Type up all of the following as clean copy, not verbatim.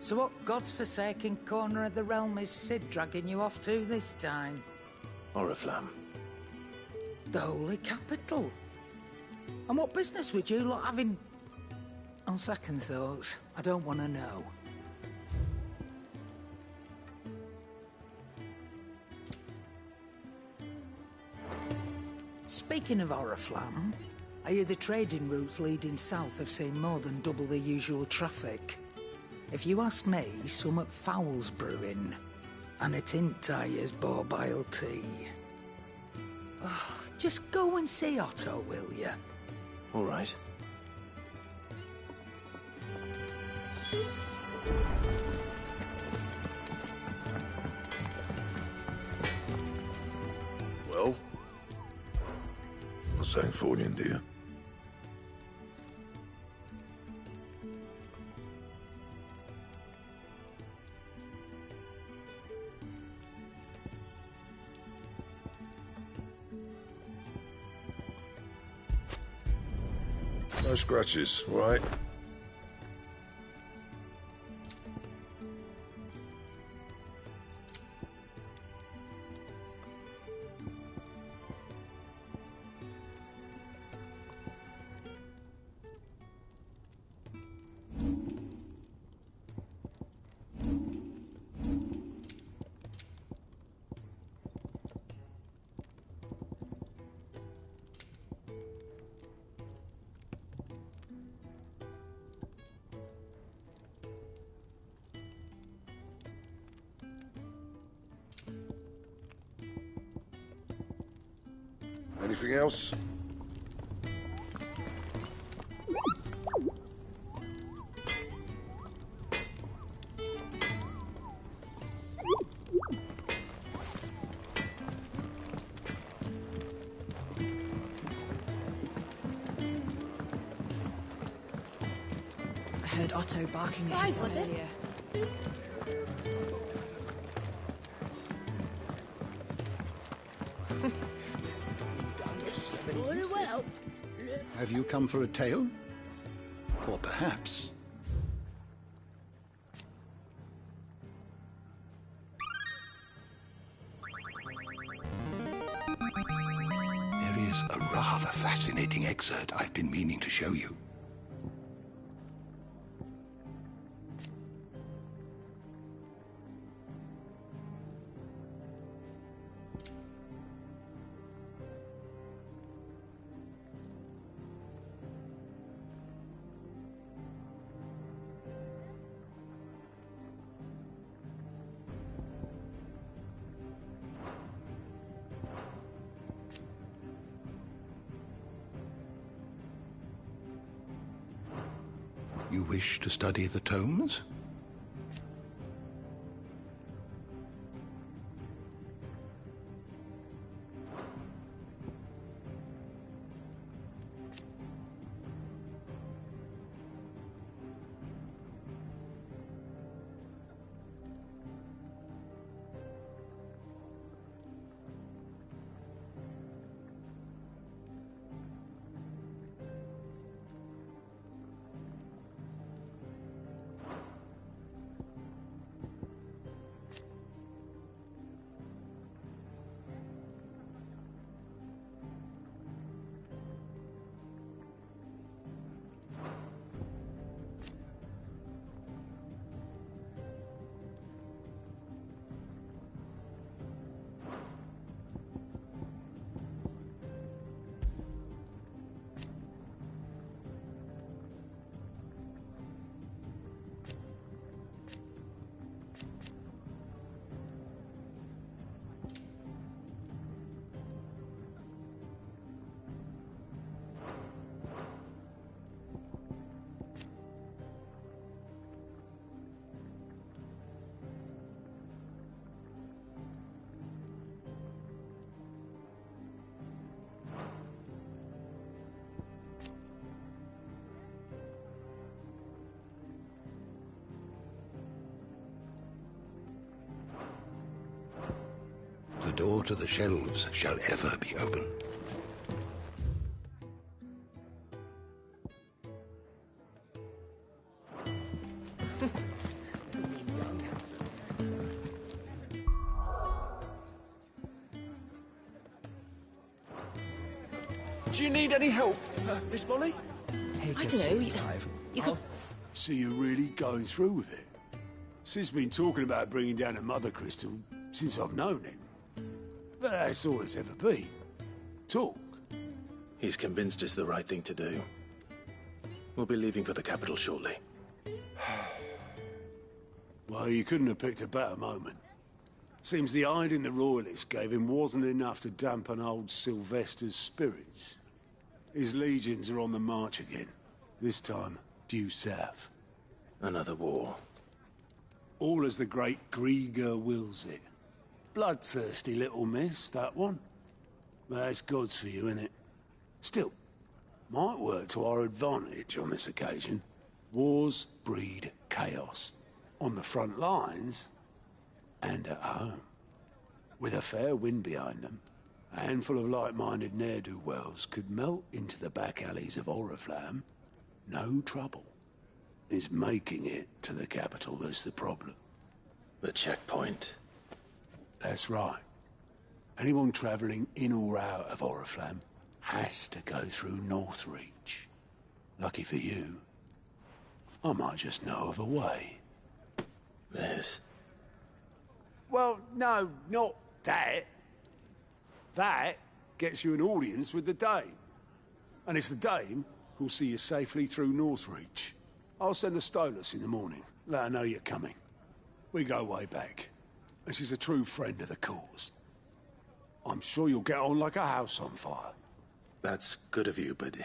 So what God's forsaken corner of the realm is Sid dragging you off to this time? Oriflamme. The Holy Capital. And what business would you lot having... On second thoughts, I don't want to know. Speaking of Oriflamme, I hear the trading routes leading south have seen more than double the usual traffic. If you ask me, summat foul's brewing. And it ain't Tyre's borbile tea. Oh, just go and see Otto, will you? All right. Well? Not saying for you, do you? No scratches, all right? Anything else? I heard Otto barking at his Was it? earlier. Very well. Have you come for a tale? Or perhaps... There is a rather fascinating excerpt I've been meaning to show you. You wish to study the tomes? The door to the shelves shall ever be open. Do you need any help, Miss Molly? Take I a don't know. seat, Clive. You could... So you're really going through with it? Sid's been talking about bringing down a mother crystal since I've known him. But that's all it's ever been. Talk. He's convinced it's the right thing to do. We'll be leaving for the capital shortly. Well, you couldn't have picked a better moment. Seems the hiding the Royalists gave him wasn't enough to dampen old Sylvester's spirits. His legions are on the march again. This time, due south. Another war. All as the great Grieger wills it. Bloodthirsty little miss, that one. But that's God's for you, innit? Still, might work to our advantage on this occasion. Wars breed chaos. On the front lines, and at home. With a fair wind behind them, a handful of like-minded ne'er-do-wells could melt into the back alleys of Oriflamme. No trouble. It's making it to the capital that's the problem. The checkpoint. That's right. Anyone travelling in or out of Oriflamme has to go through Northreach. Lucky for you, I might just know of a way. This. Well, no, not that. That gets you an audience with the Dame. And it's the Dame who'll see you safely through Northreach. I'll send the Stolas in the morning. Let her know you're coming. We go way back. And she's a true friend of the cause. I'm sure you'll get on like a house on fire. That's good of you, but...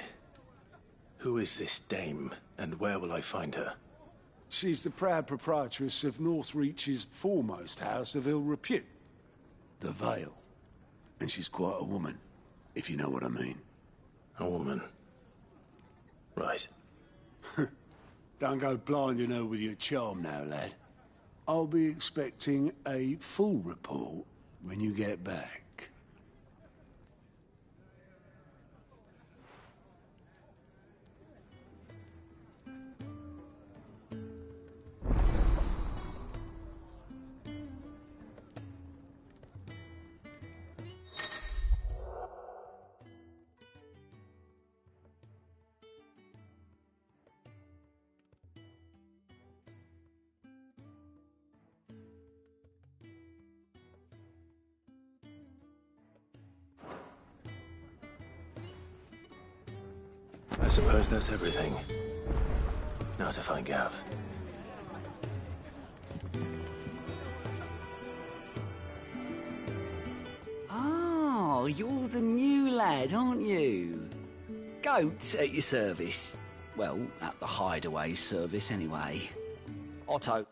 who is this dame, and where will I find her? She's the proud proprietress of Northreach's foremost house of ill repute. The Vale. And she's quite a woman, if you know what I mean. A woman. Right. Don't go blinding her with your charm now, lad. I'll be expecting a full report when you get back. I suppose that's everything. Now to find Gav. Oh, you're the new lad, aren't you? Goat at your service. Well, at the hideaway service, anyway. Otto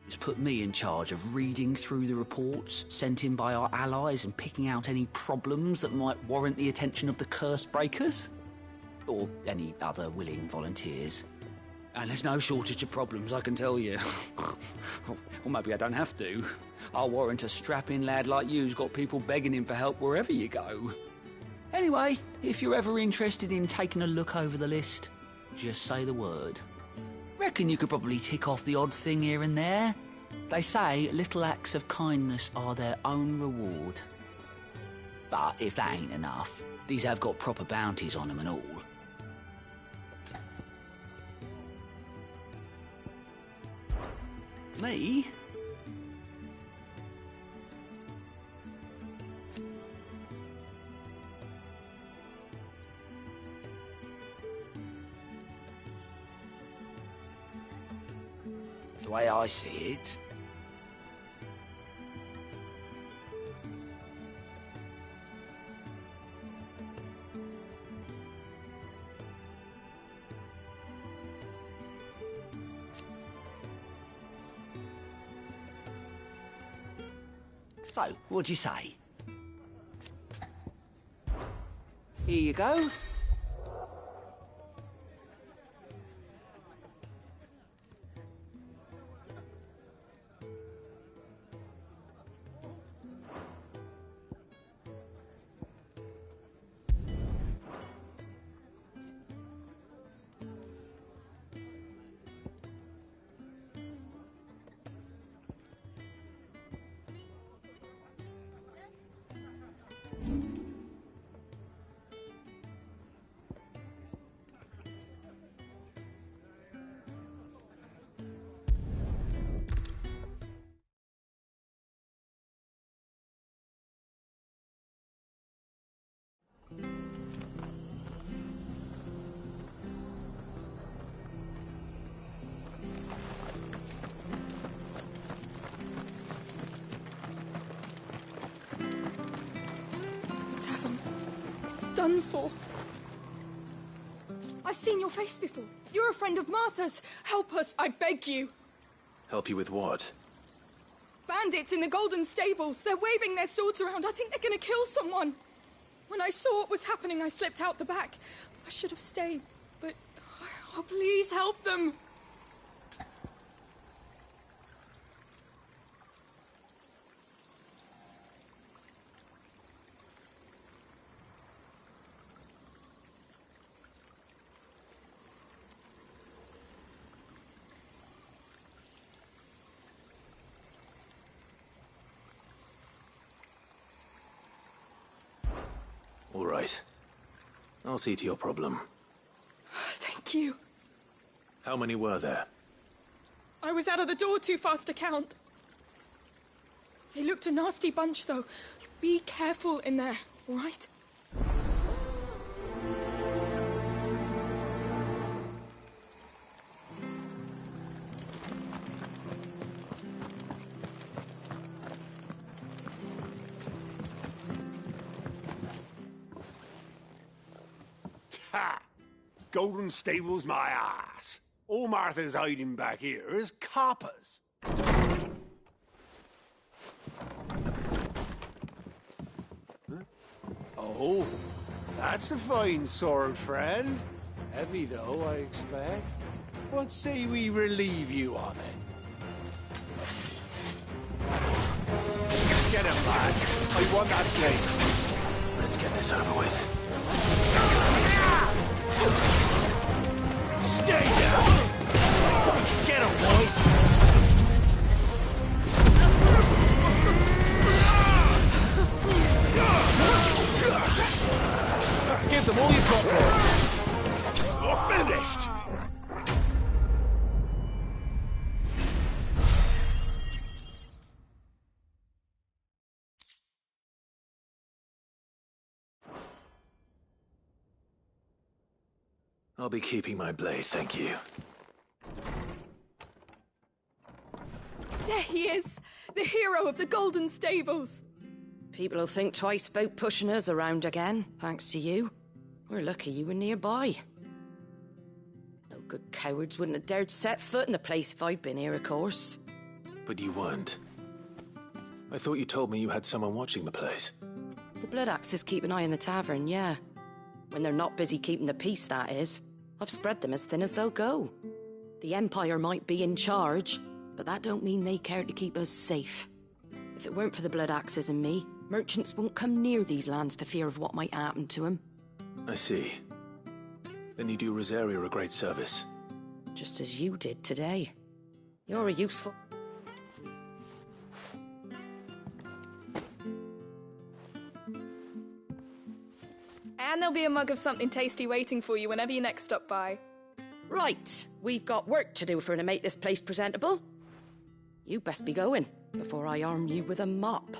has put me in charge of reading through the reports sent in by our allies and picking out any problems that might warrant the attention of the curse breakers. Or any other willing volunteers. And there's no shortage of problems, I can tell you. Or maybe I don't have to. I'll warrant a strapping lad like you's got people begging him for help wherever you go. Anyway, if you're ever interested in taking a look over the list, just say the word. Reckon you could probably tick off the odd thing here and there. They say little acts of kindness are their own reward. But if that ain't enough, these have got proper bounties on them and all. Me? The way I see it, so, what'd you say? Here you go. done for? I've seen your face before. You're a friend of Martha's. Help us, I beg you. Help you with what? Bandits in the Golden Stables. They're waving their swords around. I think they're going to kill someone. When I saw what was happening, I slipped out the back. I should have stayed, but... Oh, please help them. All right. I'll see to your problem. Thank you. How many were there? I was out of the door too fast to count. They looked a nasty bunch, though. Be careful in there, all right? Ha! Golden Stables my ass. All Martha's hiding back here is coppers. Huh? Oh, that's a fine sword, friend. Heavy, though, I expect. What say we relieve you of it? Get him, lads. I want that blade. Let's get this over with. Stay down! Get him, boy! Give them all you've got, boy. You're finished! I'll be keeping my blade, thank you. There he is, the hero of the Golden Stables. People will think twice about pushing us around again, thanks to you. We're lucky you were nearby. No good cowards wouldn't have dared set foot in the place if I'd been here, of course. But you weren't. I thought you told me you had someone watching the place. The Blood Axes keep an eye on the tavern, yeah. When they're not busy keeping the peace, that is. I've spread them as thin as they'll go. The Empire might be in charge, but that don't mean they care to keep us safe. If it weren't for the Blood Axes and me, merchants won't come near these lands for fear of what might happen to them. I see. Then you do Rosaria a great service. Just as you did today. You're a useful... And there'll be a mug of something tasty waiting for you whenever you next stop by. Right, we've got work to do if we're to make this place presentable. You best be going, before I arm you with a mop.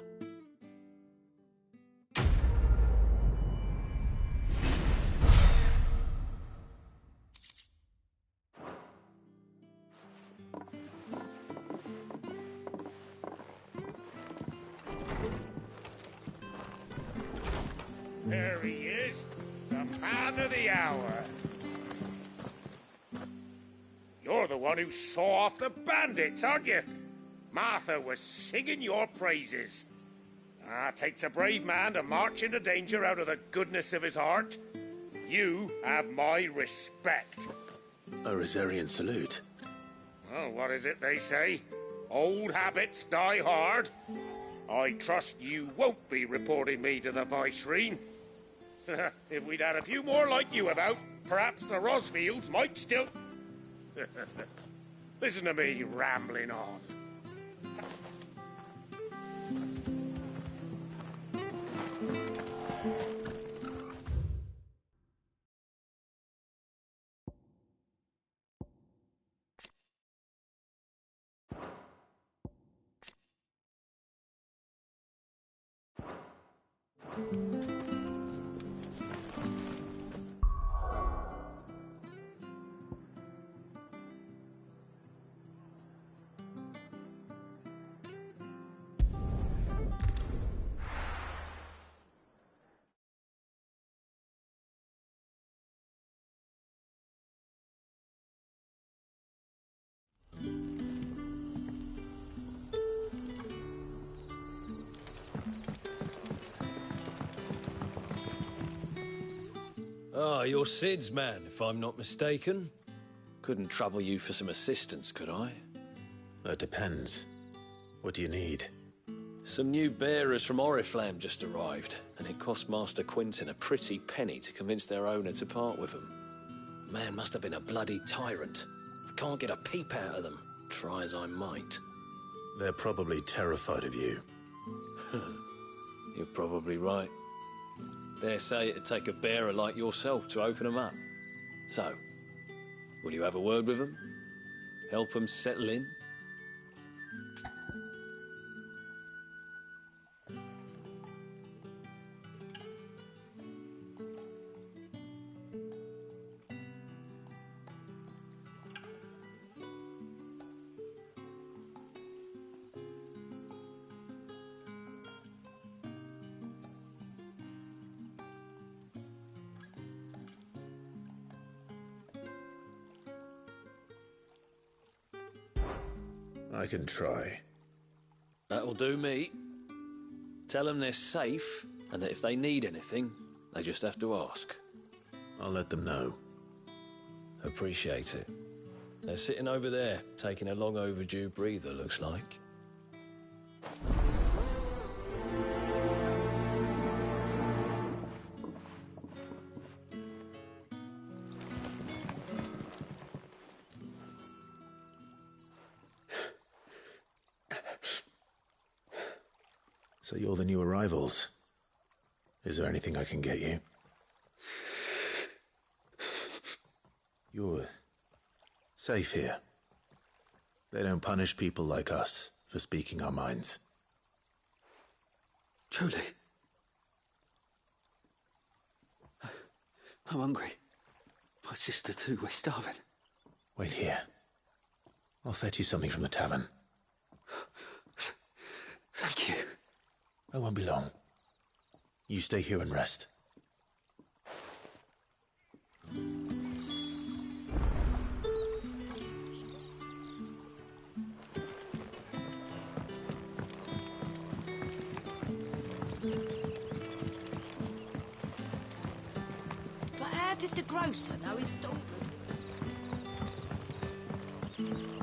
There he is, the man of the hour. You're the one who saw off the bandits, aren't you? Martha was singing your praises. Takes a brave man to march into danger out of the goodness of his heart. You have my respect. A Rosarian salute. Oh, what is it they say? Old habits die hard. I trust you won't be reporting me to the Viceroy. If we'd had a few more like you about, perhaps the Rosfields might still... Listen to me rambling on. Ah, you're Sid's man, if I'm not mistaken. Couldn't trouble you for some assistance, could I? That depends. What do you need? Some new bearers from Oriflamme just arrived, and it cost Master Quinton a pretty penny to convince their owner to part with them. Man must have been a bloody tyrant. I can't get a peep out of them, try as I might. They're probably terrified of you. You're probably right. Dare say it'd take a bearer like yourself to open them up. So, will you have a word with them? Help them settle in? I can try. That'll do me. Tell them they're safe, and that if they need anything, they just have to ask. I'll let them know. Appreciate it. They're sitting over there, taking a long overdue breather, looks like. So you're the new arrivals. Is there anything I can get you? You're safe here. They don't punish people like us for speaking our minds. Truly. I'm hungry. My sister too, we're starving. Wait here. I'll fetch you something from the tavern. Thank you. I won't be long. You stay here and rest. But how did the grocer know his daughter?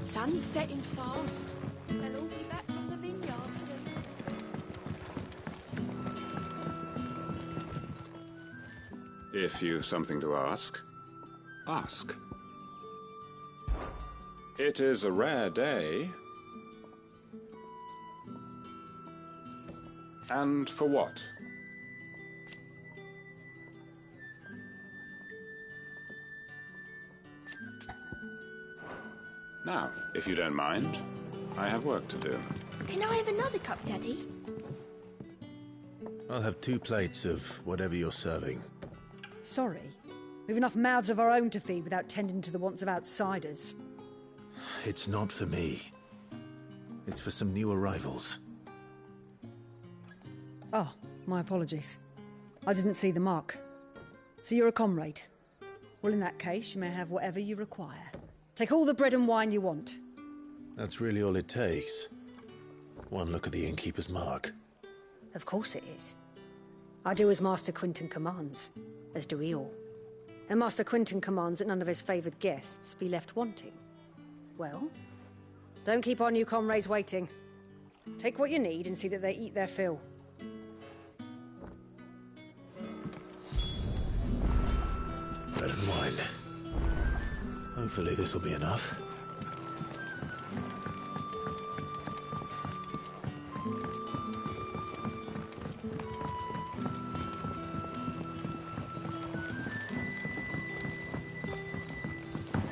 Sun's setting fast. They'll all be back from the vineyard soon. If you've something to ask, ask. It is a rare day. And for what? Now, if you don't mind, I have work to do. Can I have another cup, Daddy? I'll have 2 plates of whatever you're serving. Sorry. We've enough mouths of our own to feed without tending to the wants of outsiders. It's not for me. It's for some new arrivals. Oh, my apologies. I didn't see the mark. So you're a comrade. Well, in that case, you may have whatever you require. Take all the bread and wine you want. That's really all it takes. One look at the innkeeper's mark. Of course it is. I do as Master Quinton commands, as do we all. And Master Quinton commands that none of his favoured guests be left wanting. Well, don't keep our new comrades waiting. Take what you need and see that they eat their fill. Bread and wine. Hopefully this will be enough.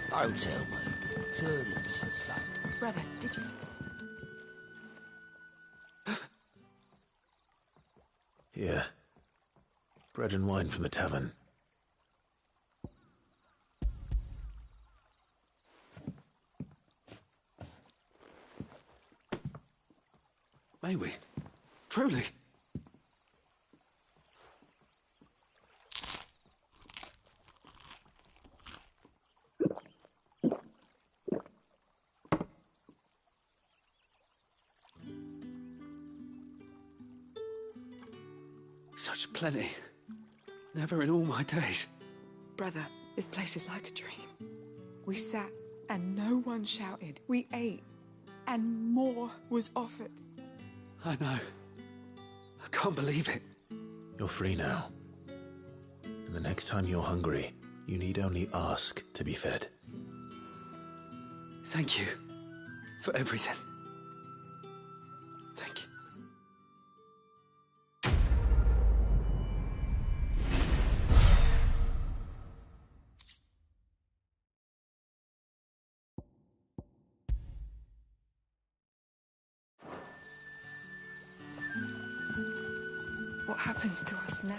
Don't tell me. Turnips for supper. Brother, did you... Here. Bread and wine from the tavern. May we? Truly? Such plenty. Never in all my days. Brother, this place is like a dream. We sat and no one shouted. We ate and more was offered. I know. I can't believe it. You're free now. And the next time you're hungry, you need only ask to be fed. Thank you for everything. Thank you. What happens to us now?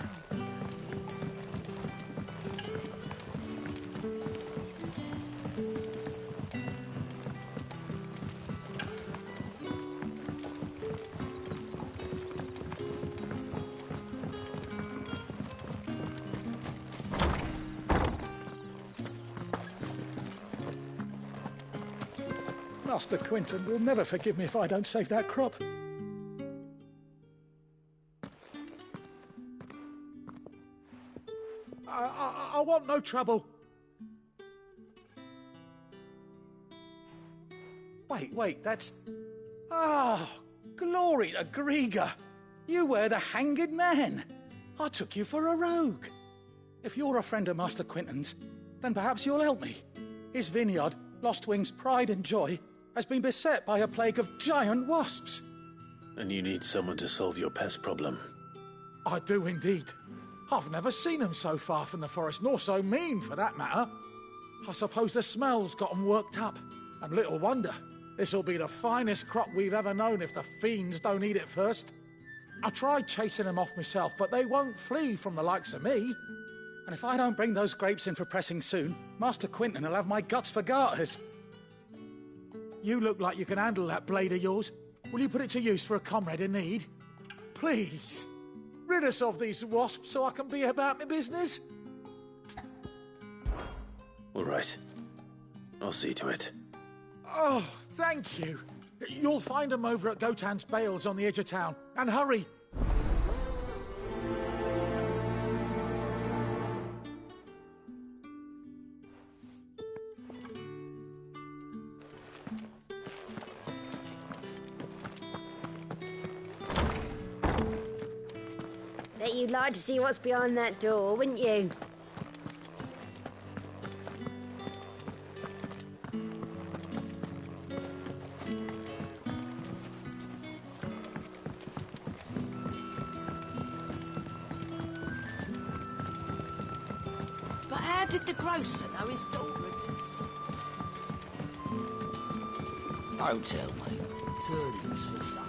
Master Quinton will never forgive me if I don't save that crop. I want no trouble. Wait, that's... Ah, glory to Griga. You were the hanged man. I took you for a rogue. If you're a friend of Master Quinton's, then perhaps you'll help me. His vineyard, Lostwing's pride and joy, has been beset by a plague of giant wasps. And you need someone to solve your pest problem. I do indeed. I've never seen them so far from the forest, nor so mean, for that matter. I suppose the smell's got them worked up. And little wonder. This'll be the finest crop we've ever known if the fiends don't eat it first. I tried chasing them off myself, but they won't flee from the likes of me. And if I don't bring those grapes in for pressing soon, Master Quinton will have my guts for garters. You look like you can handle that blade of yours. Will you put it to use for a comrade in need? Please. Rid us of these wasps so I can be about my business. All right. I'll see to it. Oh, thank you. You'll find them over at Gotan's Bales on the edge of town. And hurry. Bet you'd like to see what's behind that door, wouldn't you? But how did the grocer know his daughter had Don't tell me. Turnings for some.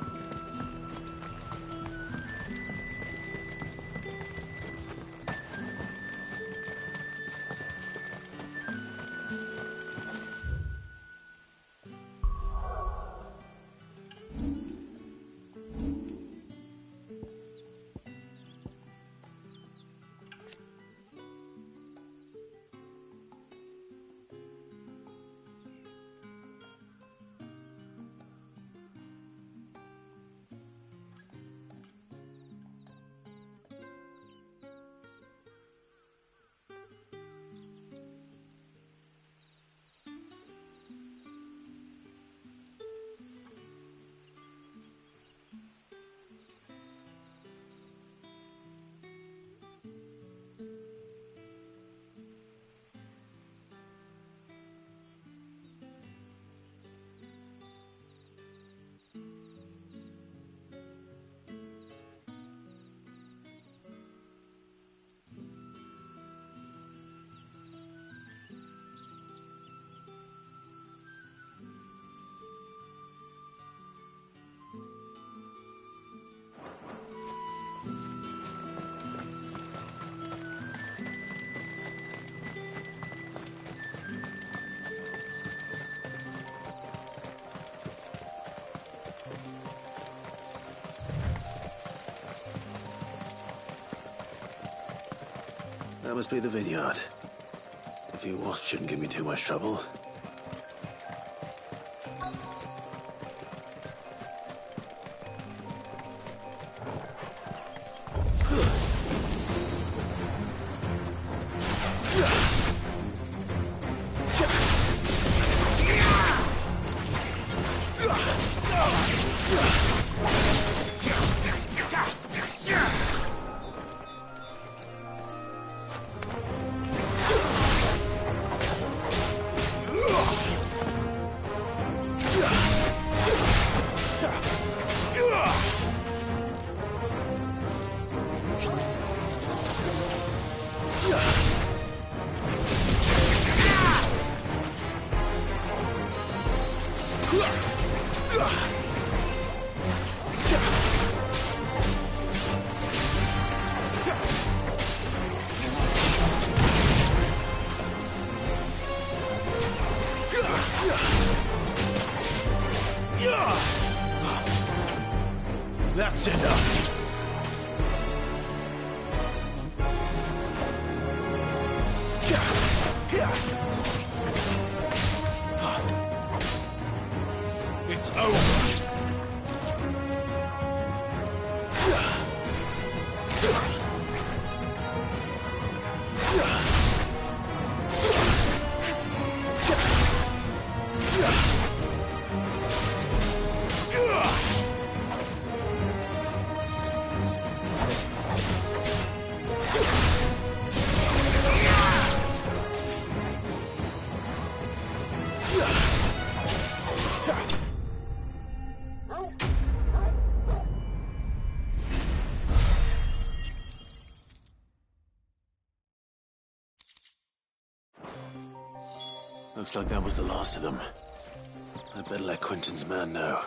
That must be the vineyard. A few wasps shouldn't give me too much trouble. That's enough. It's over. Looks like that was the last of them. I'd better let Quentin's man know.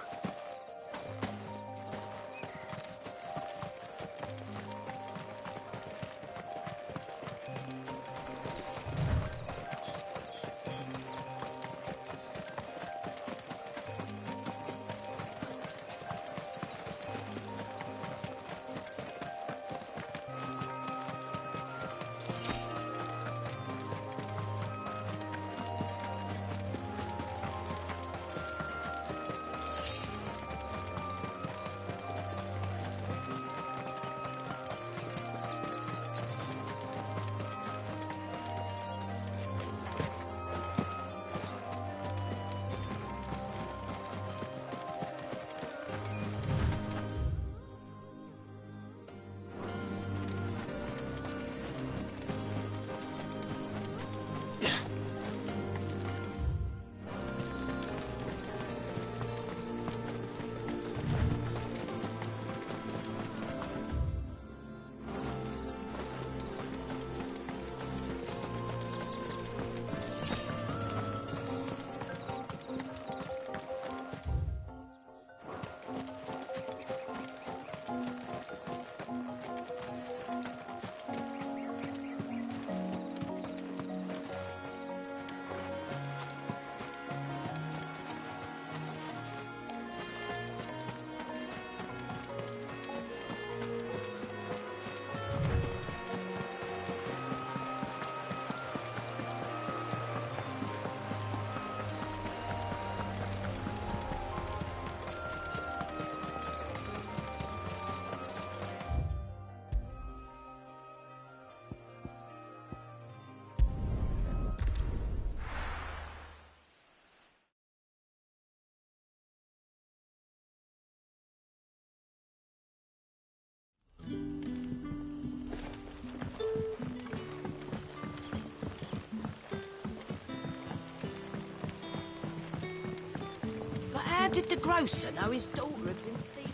How did the grocer know his daughter had been stealing?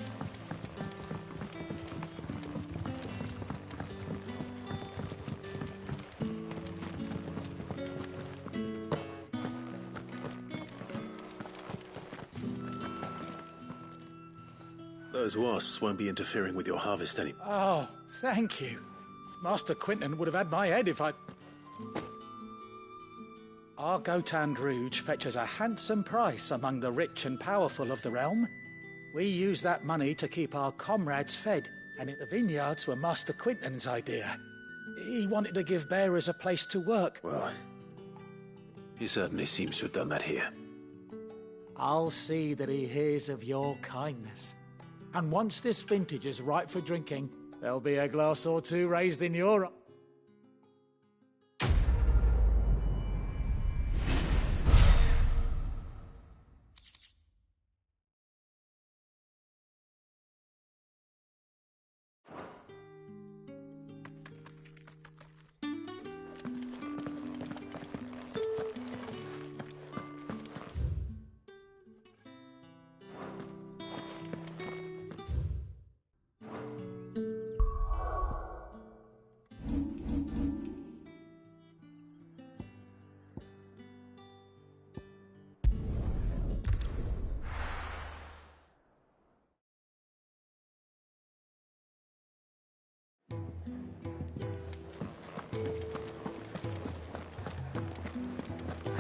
Those wasps won't be interfering with your harvest anymore. Oh, thank you. Master Quentin would have had my head if I... Our Gotand Rouge fetches a handsome price among the rich and powerful of the realm. We use that money to keep our comrades fed, and the vineyards were Master Quentin's idea. He wanted to give bearers a place to work. Well, he certainly seems to have done that here. I'll see that he hears of your kindness. And once this vintage is ripe for drinking, there'll be a glass or two raised in your...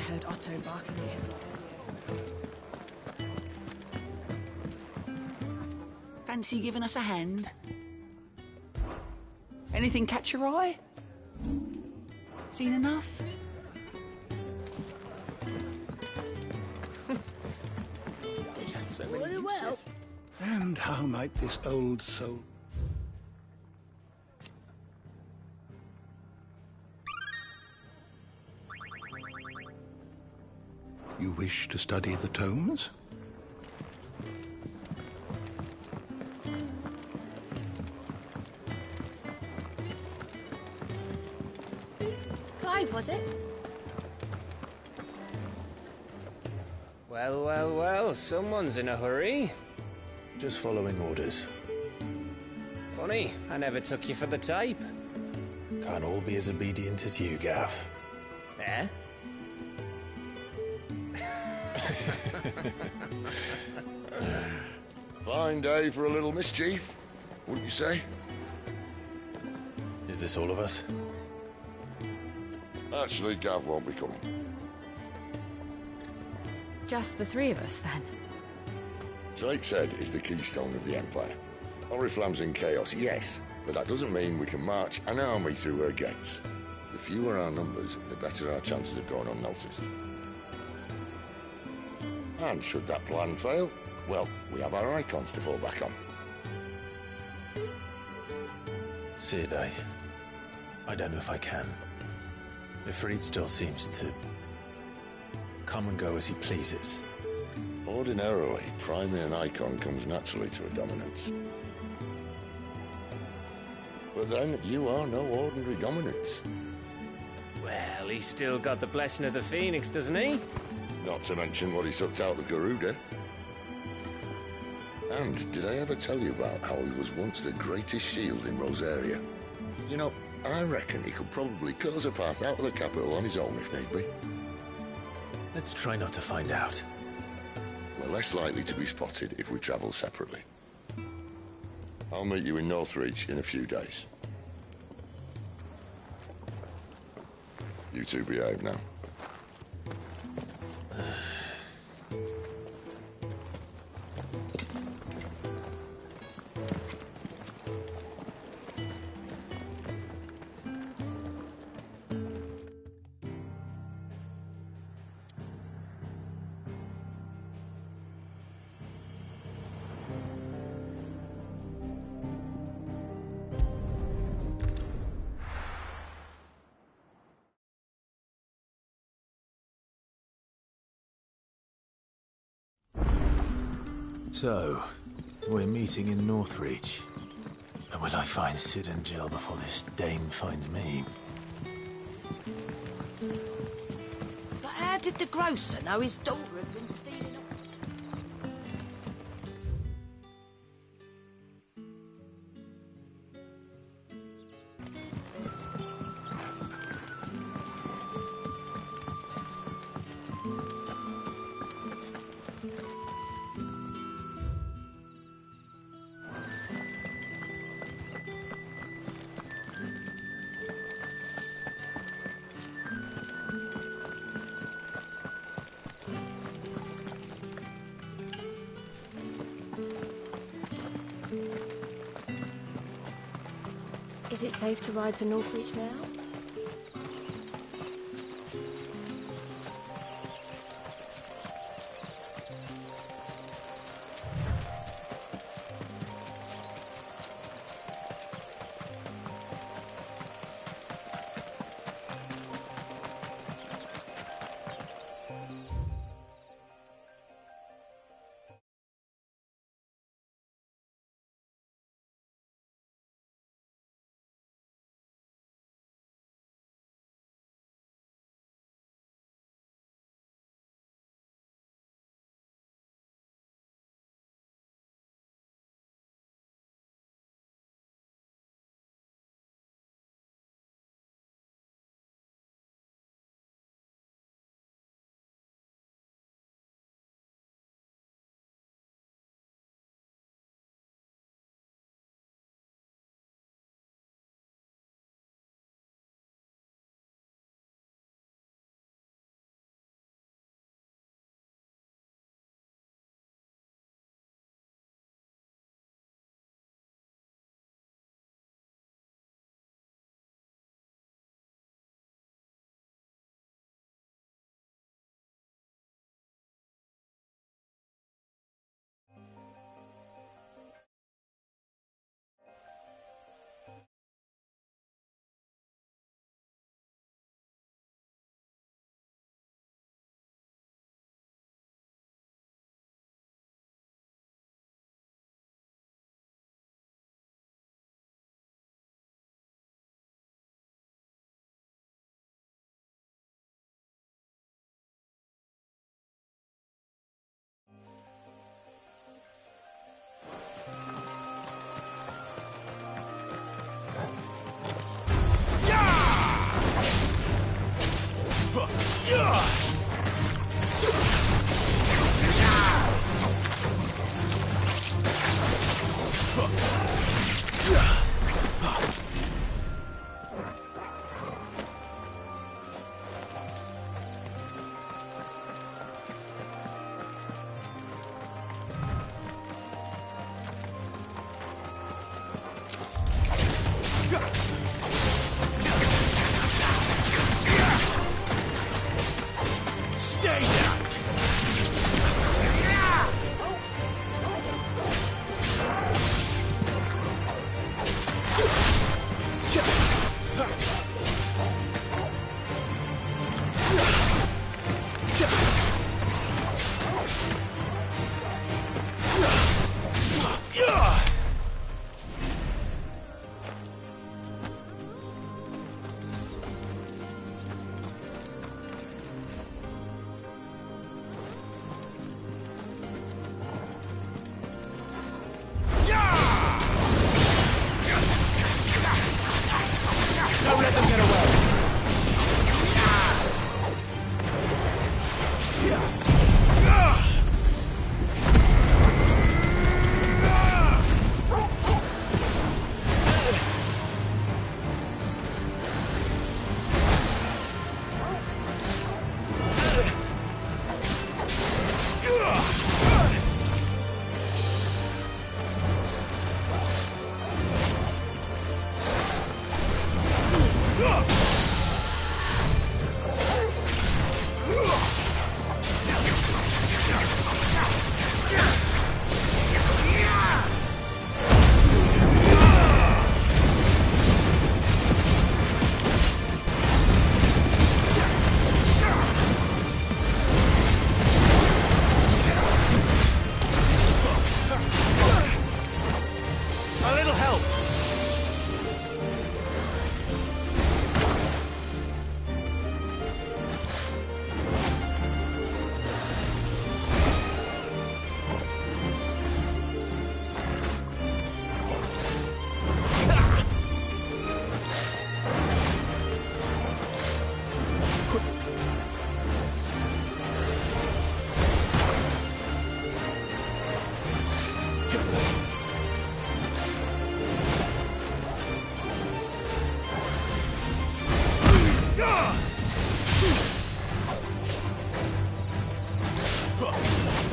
heard Otto barking at his lodge. Fancy giving us a hand? Anything catch your eye? Seen enough? Very well. And how might this old soul... You wish to study the tomes? Clive, was it? Well, well, well, someone's in a hurry. Just following orders. Funny, I never took you for the type. Can't all be as obedient as you, Gav. Eh? Fine day for a little mischief, wouldn't you say? Is this all of us? Actually, Gav won't be coming. Just the three of us, then? Drake's Head is the keystone of the Empire. Oriflamme's in chaos, yes, but that doesn't mean we can march an army through her gates. The fewer our numbers, the better our chances of going unnoticed. And should that plan fail, well, we have our icons to fall back on. Sid, I don't know if I can. Ifrit still seems to come and go as he pleases. Ordinarily, priming an icon comes naturally to a dominance. But then, you are no ordinary dominance. Well, he's still got the blessing of the Phoenix, doesn't he? Not to mention what he sucked out of Garuda. And did I ever tell you about how he was once the greatest shield in Rosaria? You know, I reckon he could probably cause a path out of the capital on his own if need be. Let's try not to find out. We're less likely to be spotted if we travel separately. I'll meet you in Northreach in a few days. You two behave now. So, we're meeting in Northreach. But will I find Sid and Jill before this dame finds me? But how did the grocer know his daughter had been stealing? Is it safe to ride to Northreach now? let them get away.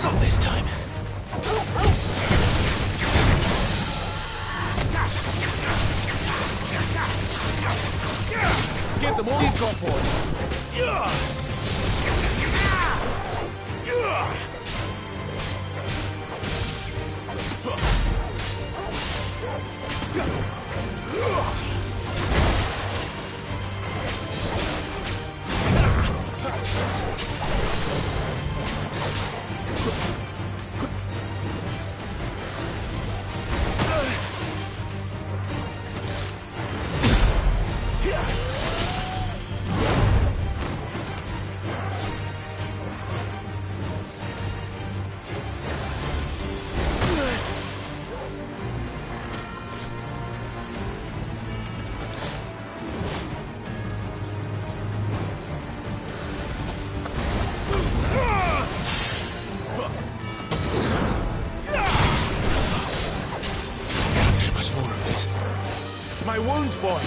Not this time. Give them all you've got, boy. My wounds, boy!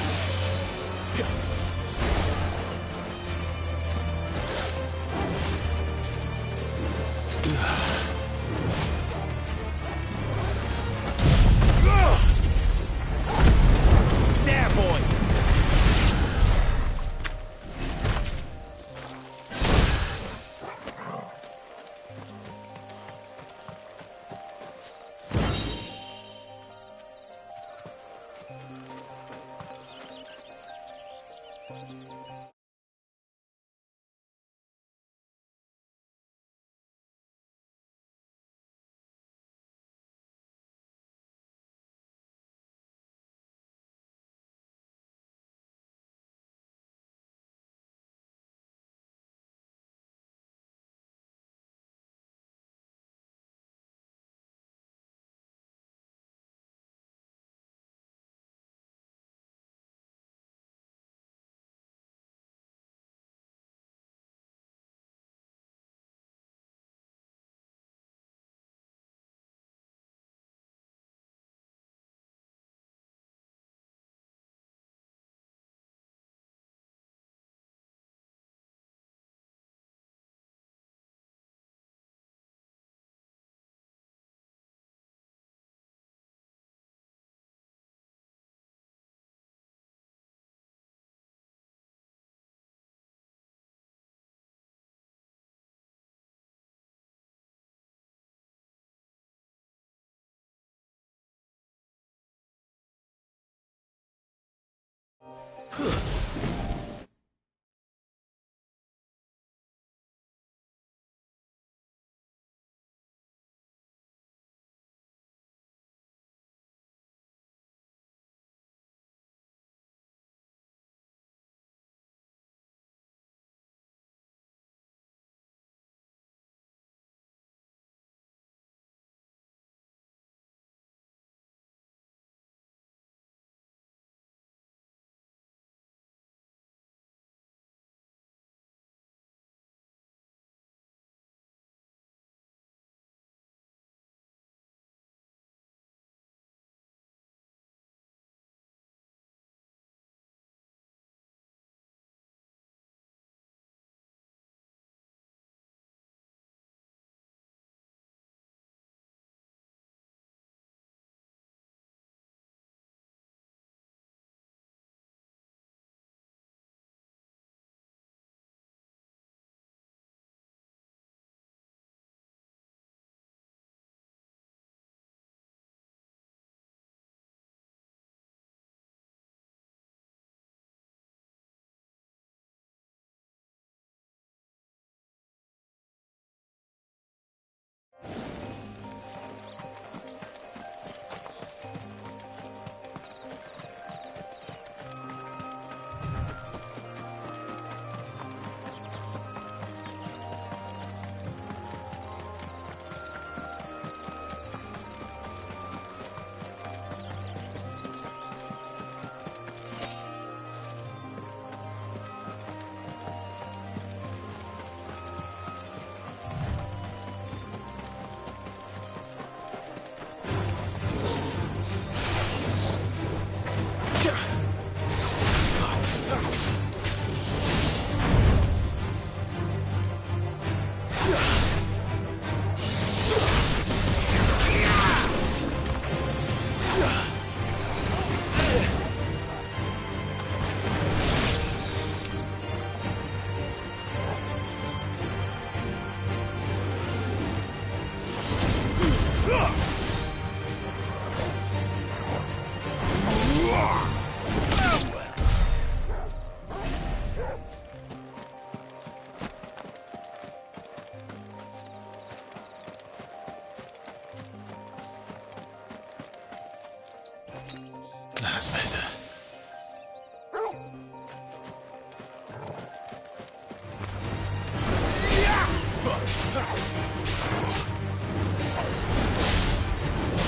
That's better.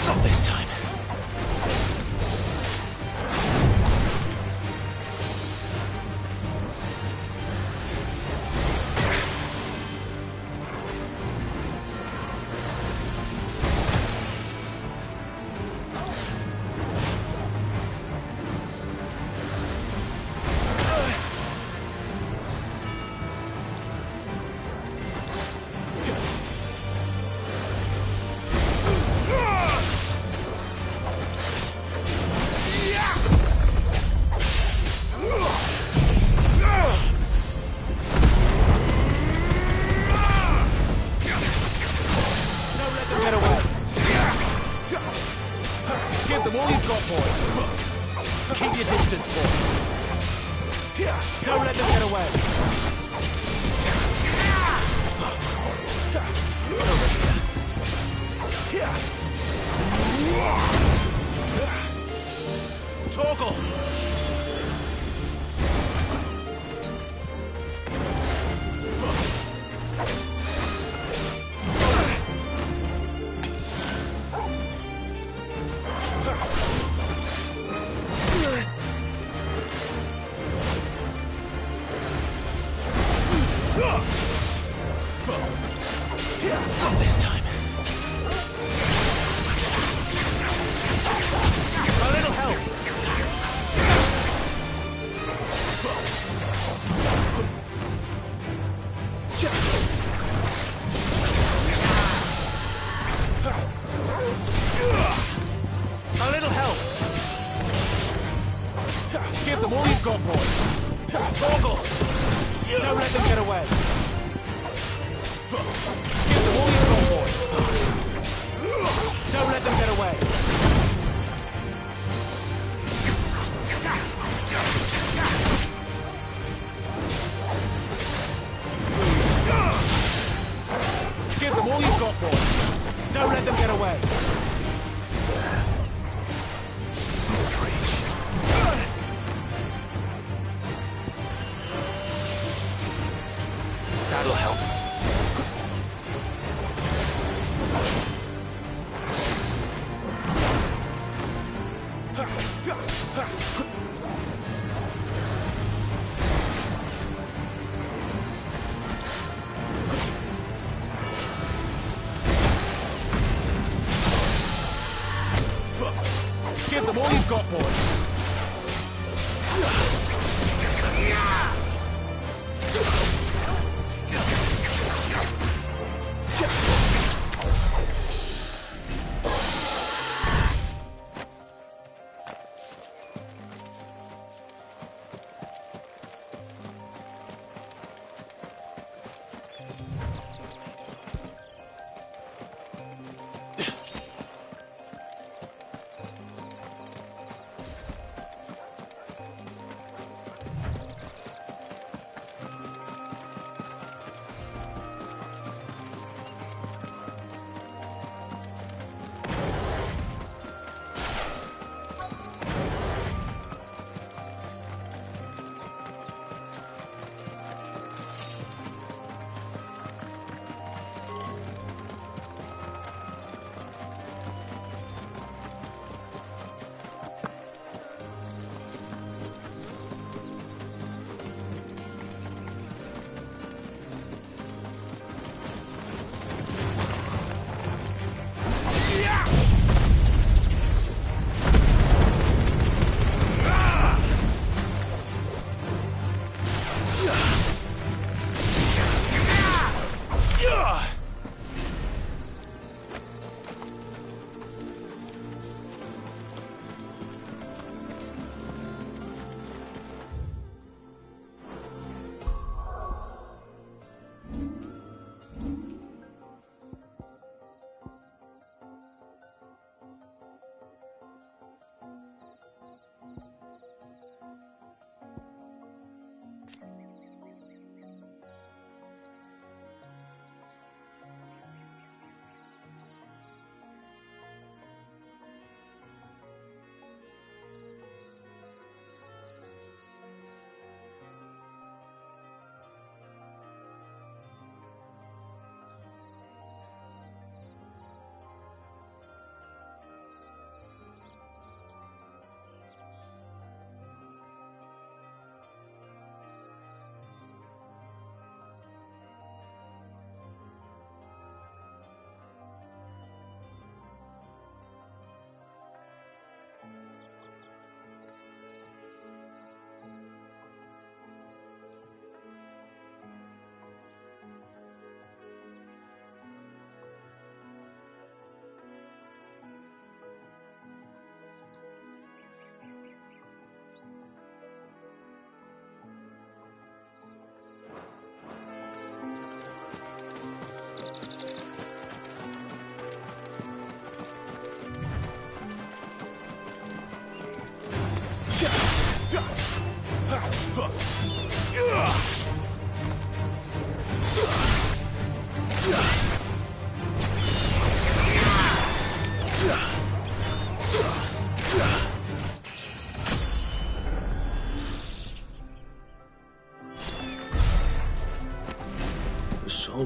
Not this time. Not this time. A little help. A little help. Give them all you've got, boy. Toggle. Don't let them get away. Give them all you've got, boy. Don't let them get away. Give them all you've got, boy. Don't let them get away. That'll help. Give them all you've got, boy.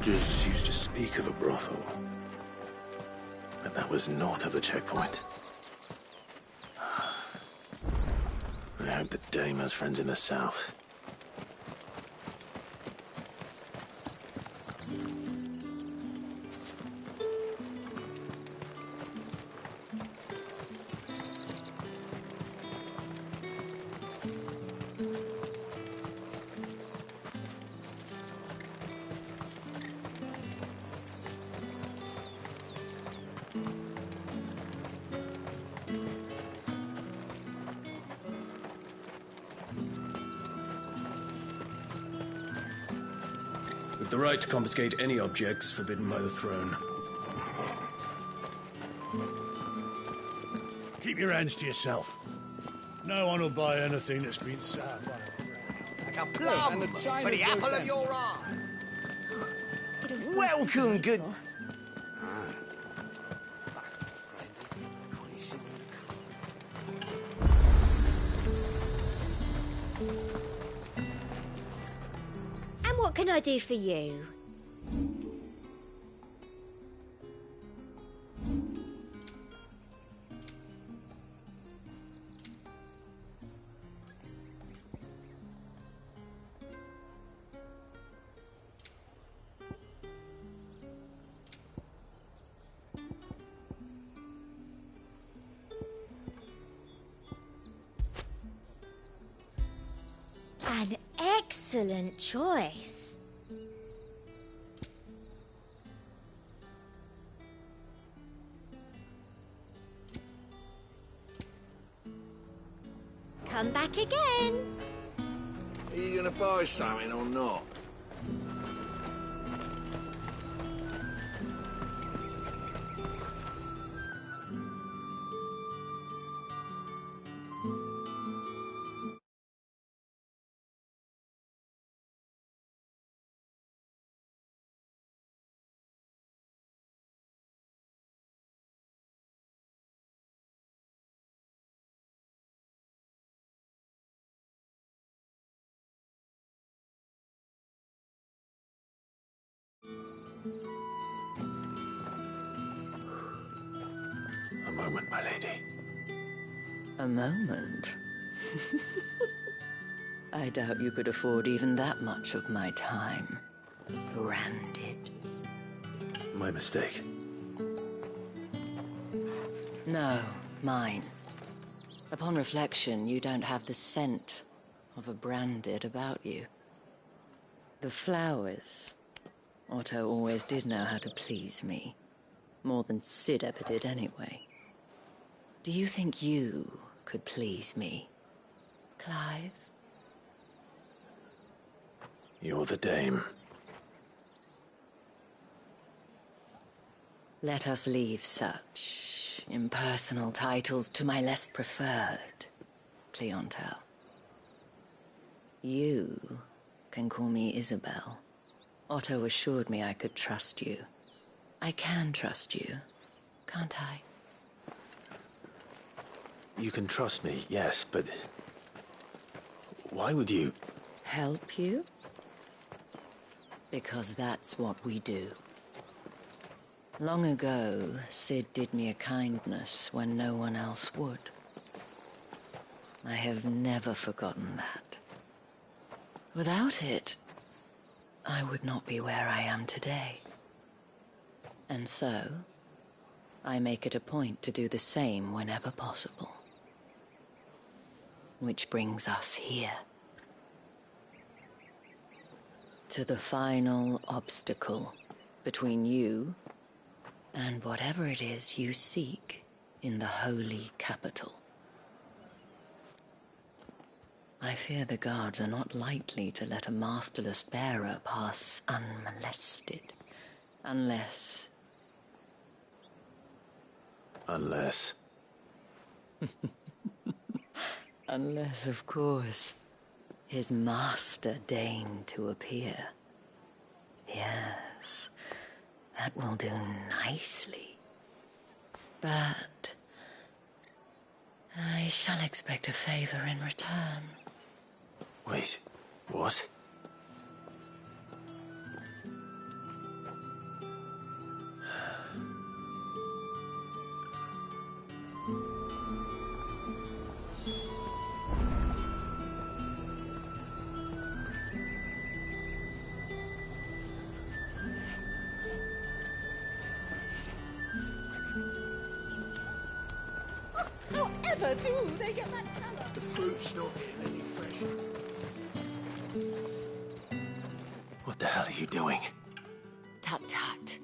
soldiers used to speak of a brothel. But that was north of the checkpoint. I hope the dame has friends in the south. With the right to confiscate any objects forbidden by the throne. Keep your hands to yourself. No one will buy anything that's been sat by a A plum for the apple of your eye. Welcome, good. And what can I do for you? An excellent choice. Come back again. Are you gonna buy something or not? A moment, my lady. A moment? I doubt you could afford even that much of my time. Branded. My mistake. No, mine. Upon reflection, you don't have the scent of a branded about you. The flowers. Otto always did know how to please me. More than Sid ever did anyway. Do you think you could please me, Clive? You're the dame. Let us leave such impersonal titles to my less preferred clientele. You can call me Isabel. Otto assured me I could trust you. I can trust you, can't I? You can trust me, yes, but why would you? Help you? Because that's what we do. Long ago, Sid did me a kindness when no one else would. I have never forgotten that. Without it, I would not be where I am today. And so, I make it a point to do the same whenever possible. Which brings us here. To the final obstacle between you and whatever it is you seek in the holy capital. I fear the guards are not likely to let a masterless bearer pass unmolested, unless... Unless... Unless, of course, his master deigned to appear. Yes, that will do nicely. But I shall expect a favor in return. Wait, what? water, too. They get that colour. The fruit's not getting any fresher. What the hell are you doing? Tut tut.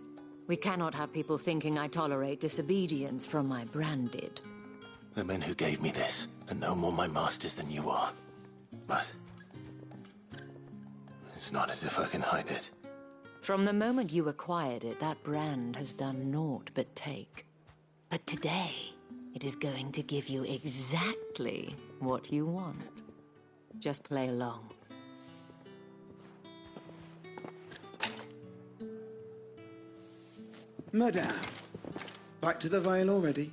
We cannot have people thinking I tolerate disobedience from my branded. The men who gave me this are no more my masters than you are. But it's not as if I can hide it. From the moment you acquired it, that brand has done naught but take. But today, it is going to give you exactly what you want. Just play along. Madame, back to the Vale already?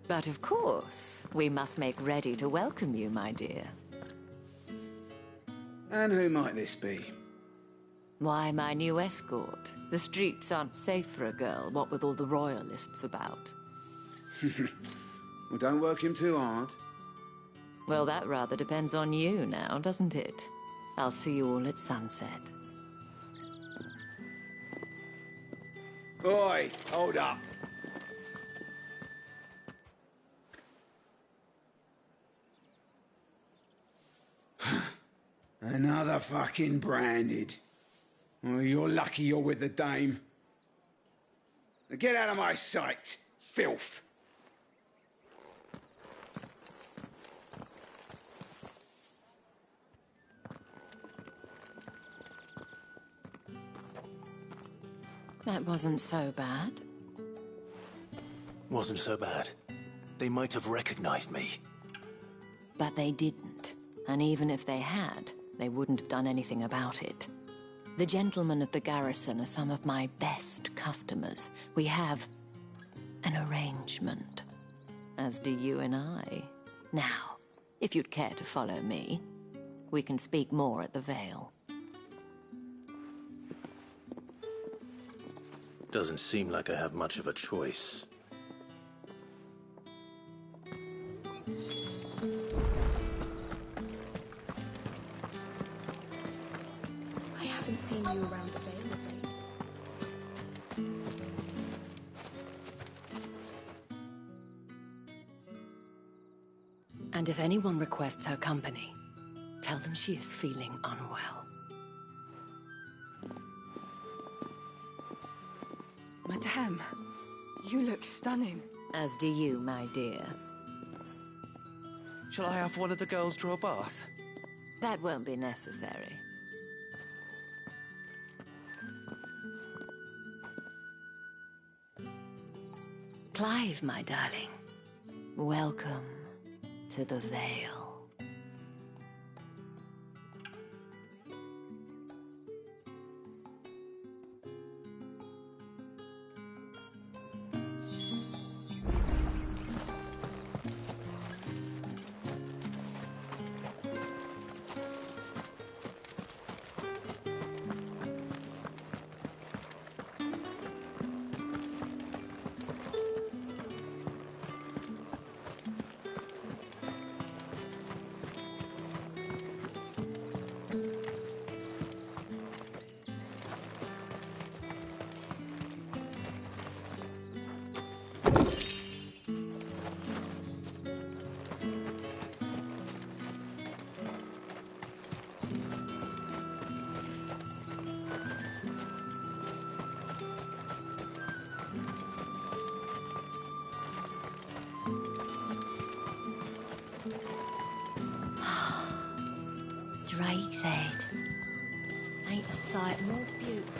But of course, we must make ready to welcome you, my dear. And who might this be? Why, my new escort. The streets aren't safe for a girl, what with all the royalists about. Well, don't work him too hard. Well, that rather depends on you now, doesn't it? I'll see you all at sunset. Oi, hold up. Another fucking branded. Oh, you're lucky you're with the dame. Now get out of my sight, filth. That wasn't so bad. Wasn't so bad. They might have recognized me. But they didn't. And even if they had, they wouldn't have done anything about it. The gentlemen of the garrison are some of my best customers. We have an arrangement, as do you and I. Now, if you'd care to follow me, we can speak more at the Vale. Doesn't seem like I have much of a choice. I haven't seen you around the Vale of late. And if anyone requests her company, tell them she is feeling unwell. Madame, you look stunning. As do you, my dear. Shall I have one of the girls draw a bath? That won't be necessary. Clive, my darling. Welcome to the Vale. Drake's Head. Ain't a sight more beautiful.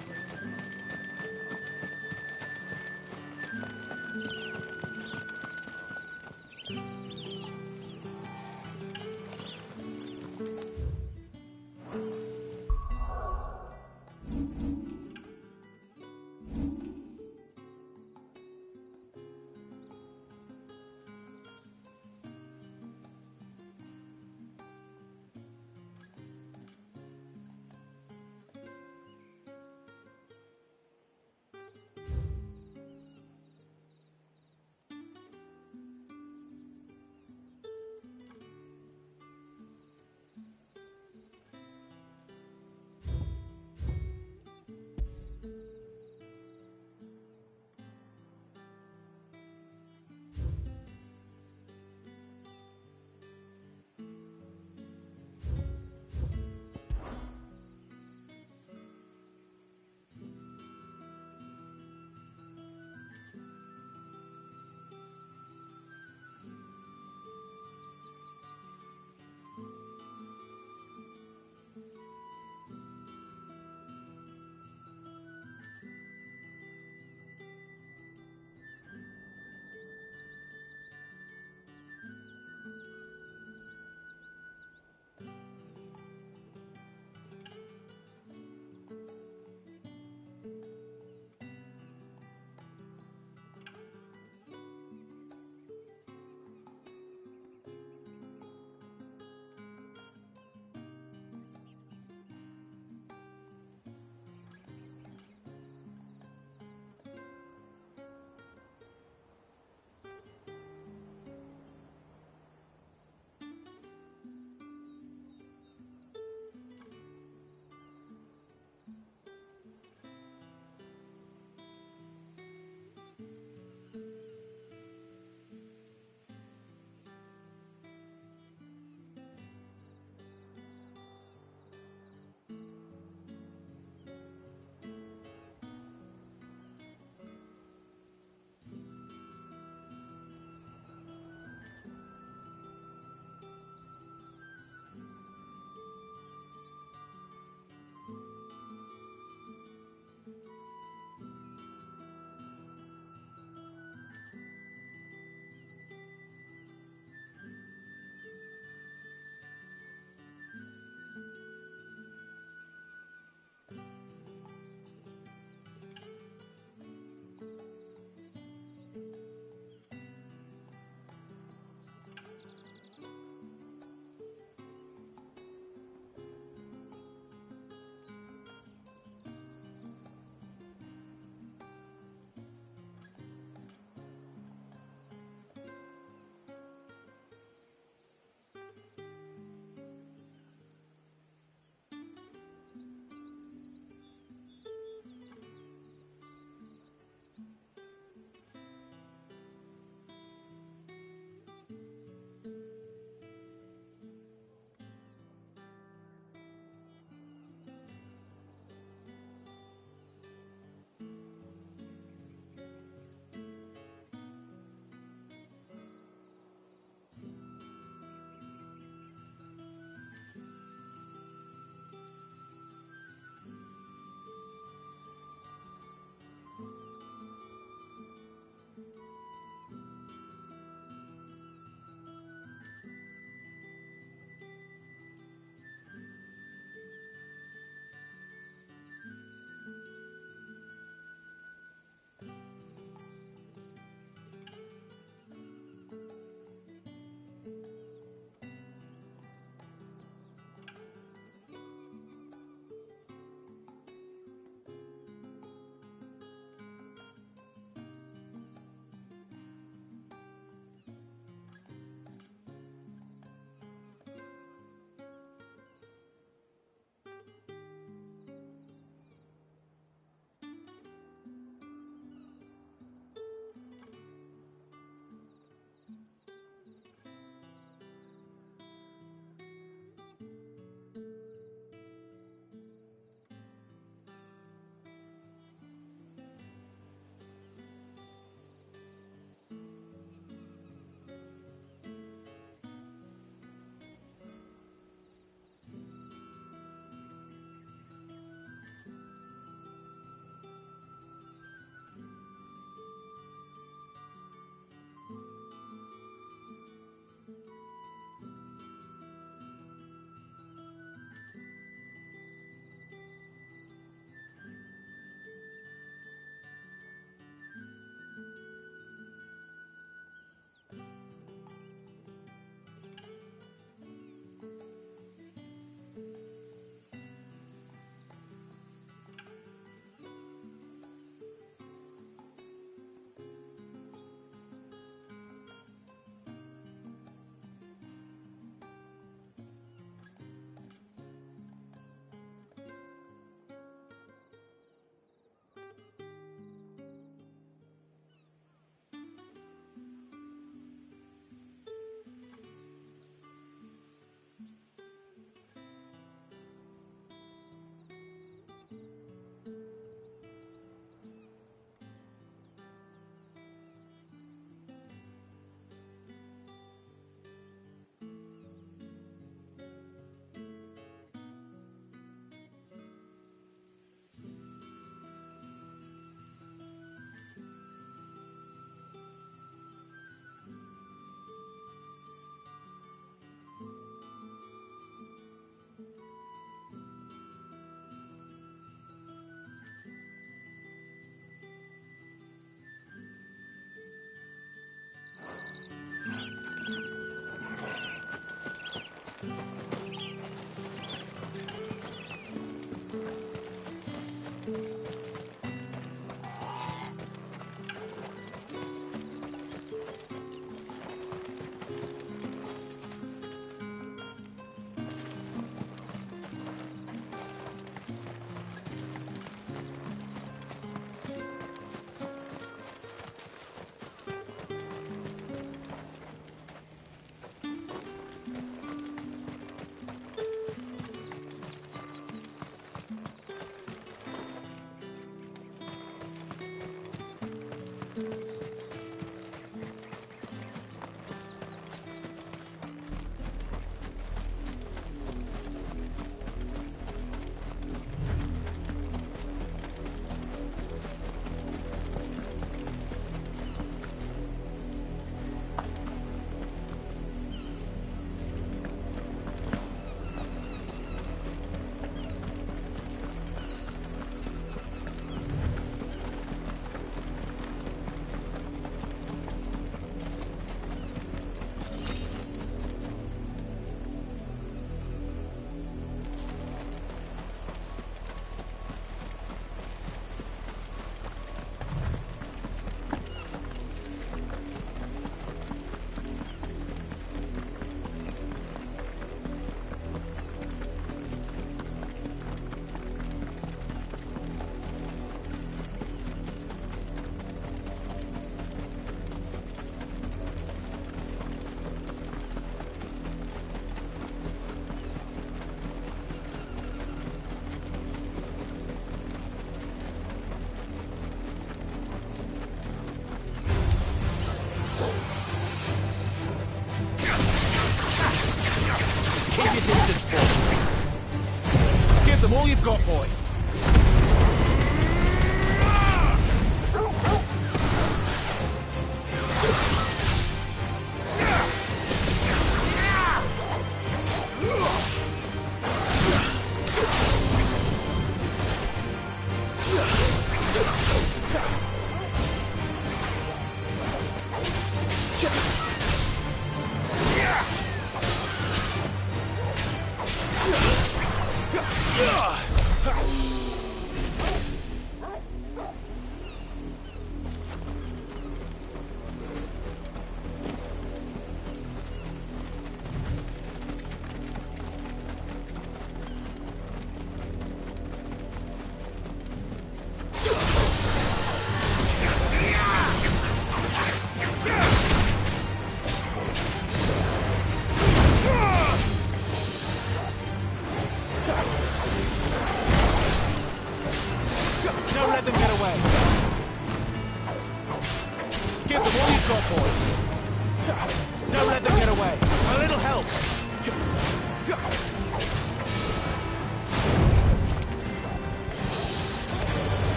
all you've got, boy.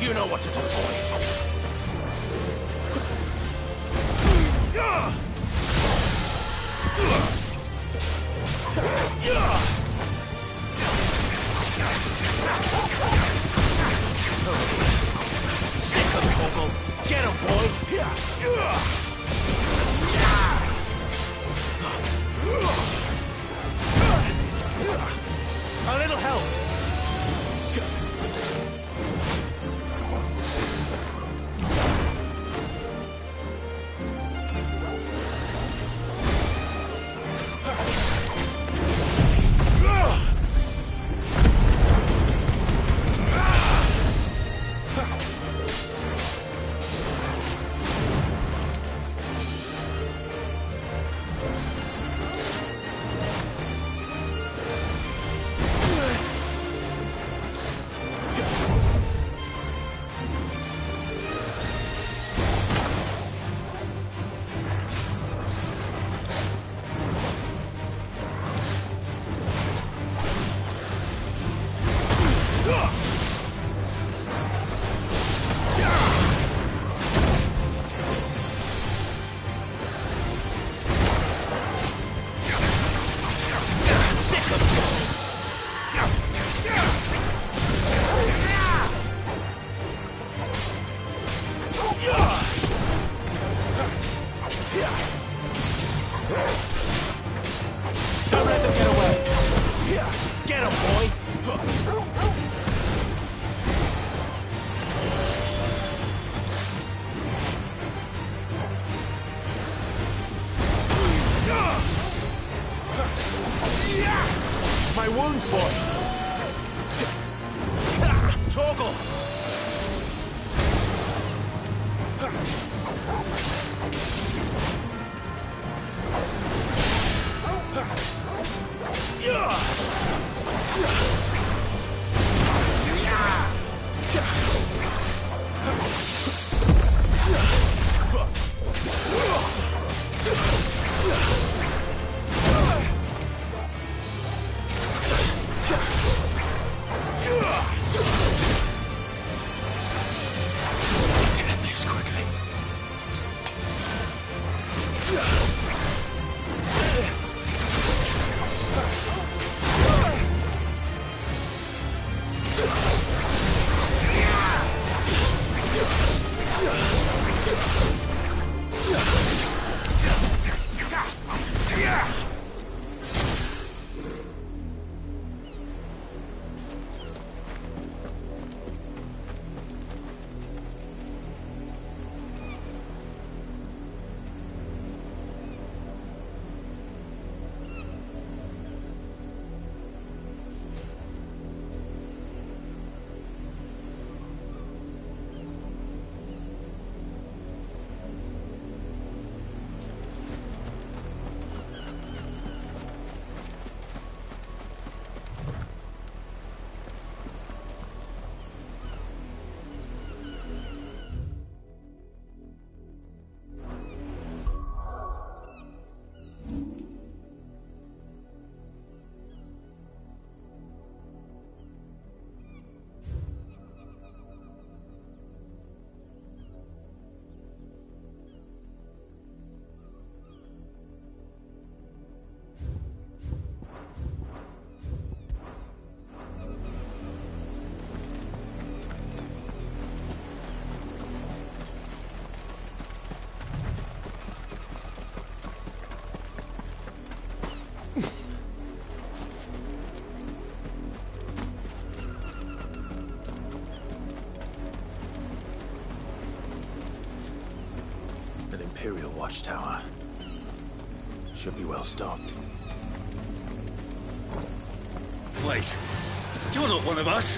You know what to do, boy. Sick of trouble. Get him, boy. A little help. Imperial Watchtower. Should be well stocked. Wait. You're not one of us!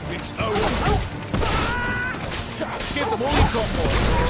It's over. Give them all you've got,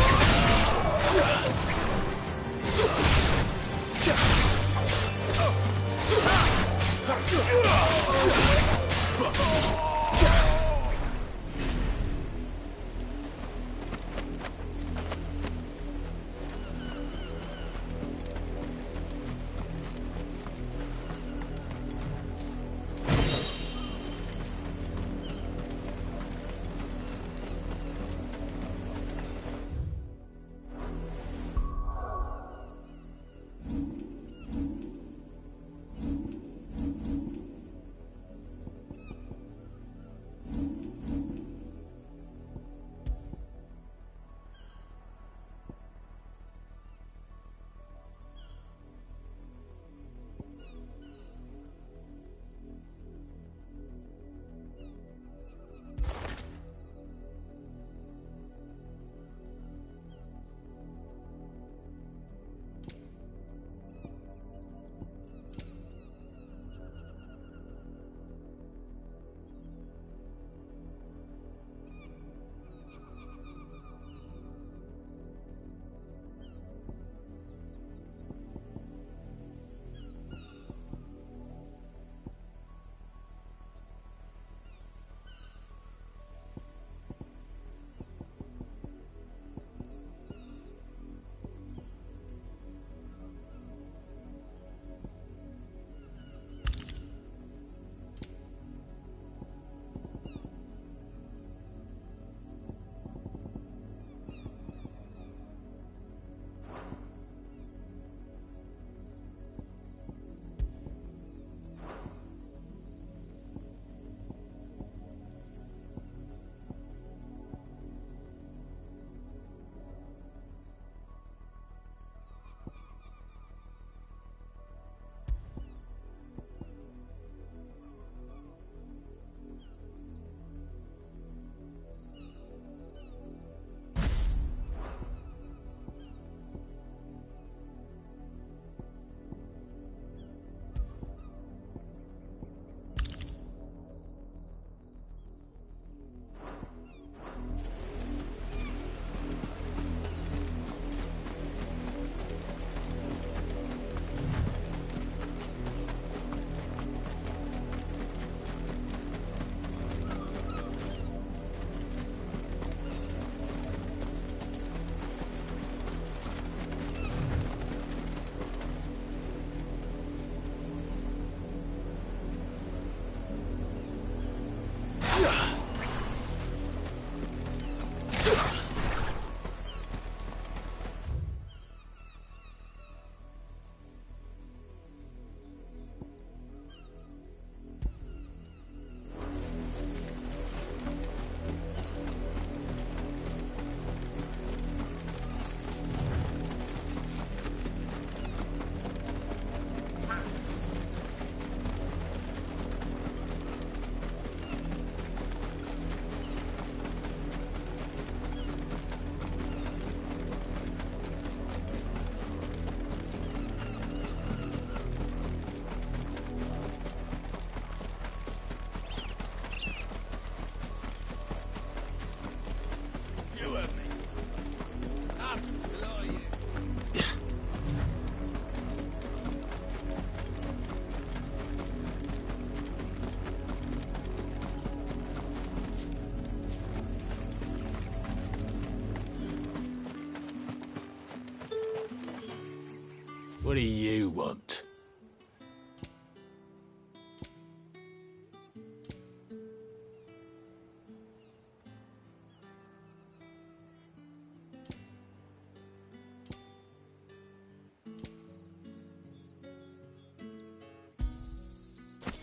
What do you want?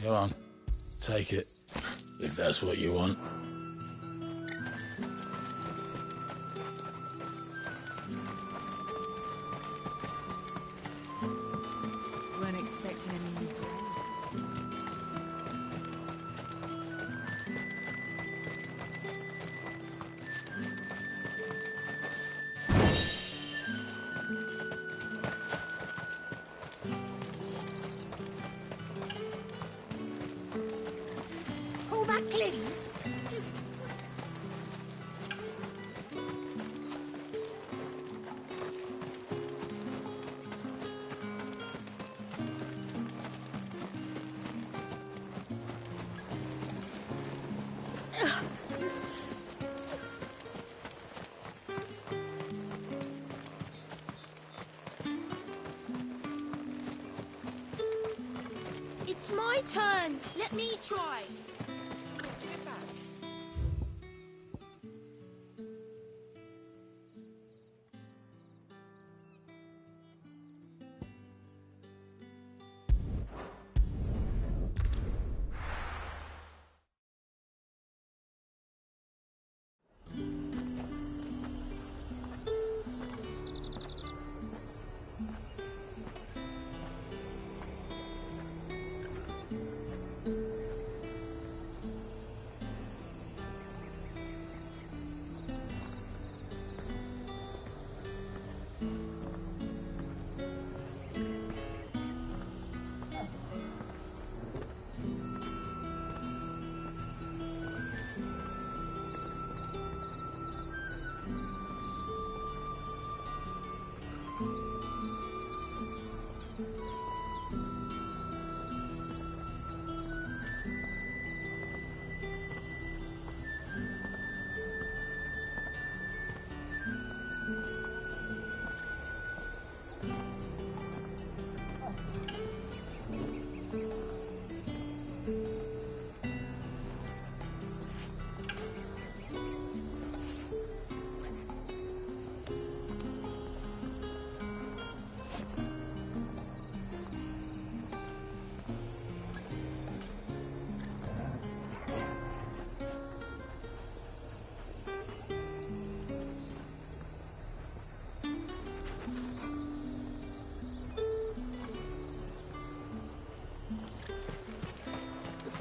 Go on, take it, if that's what you want. Weren't expecting any new brain. All that clean? It's my turn. Let me try.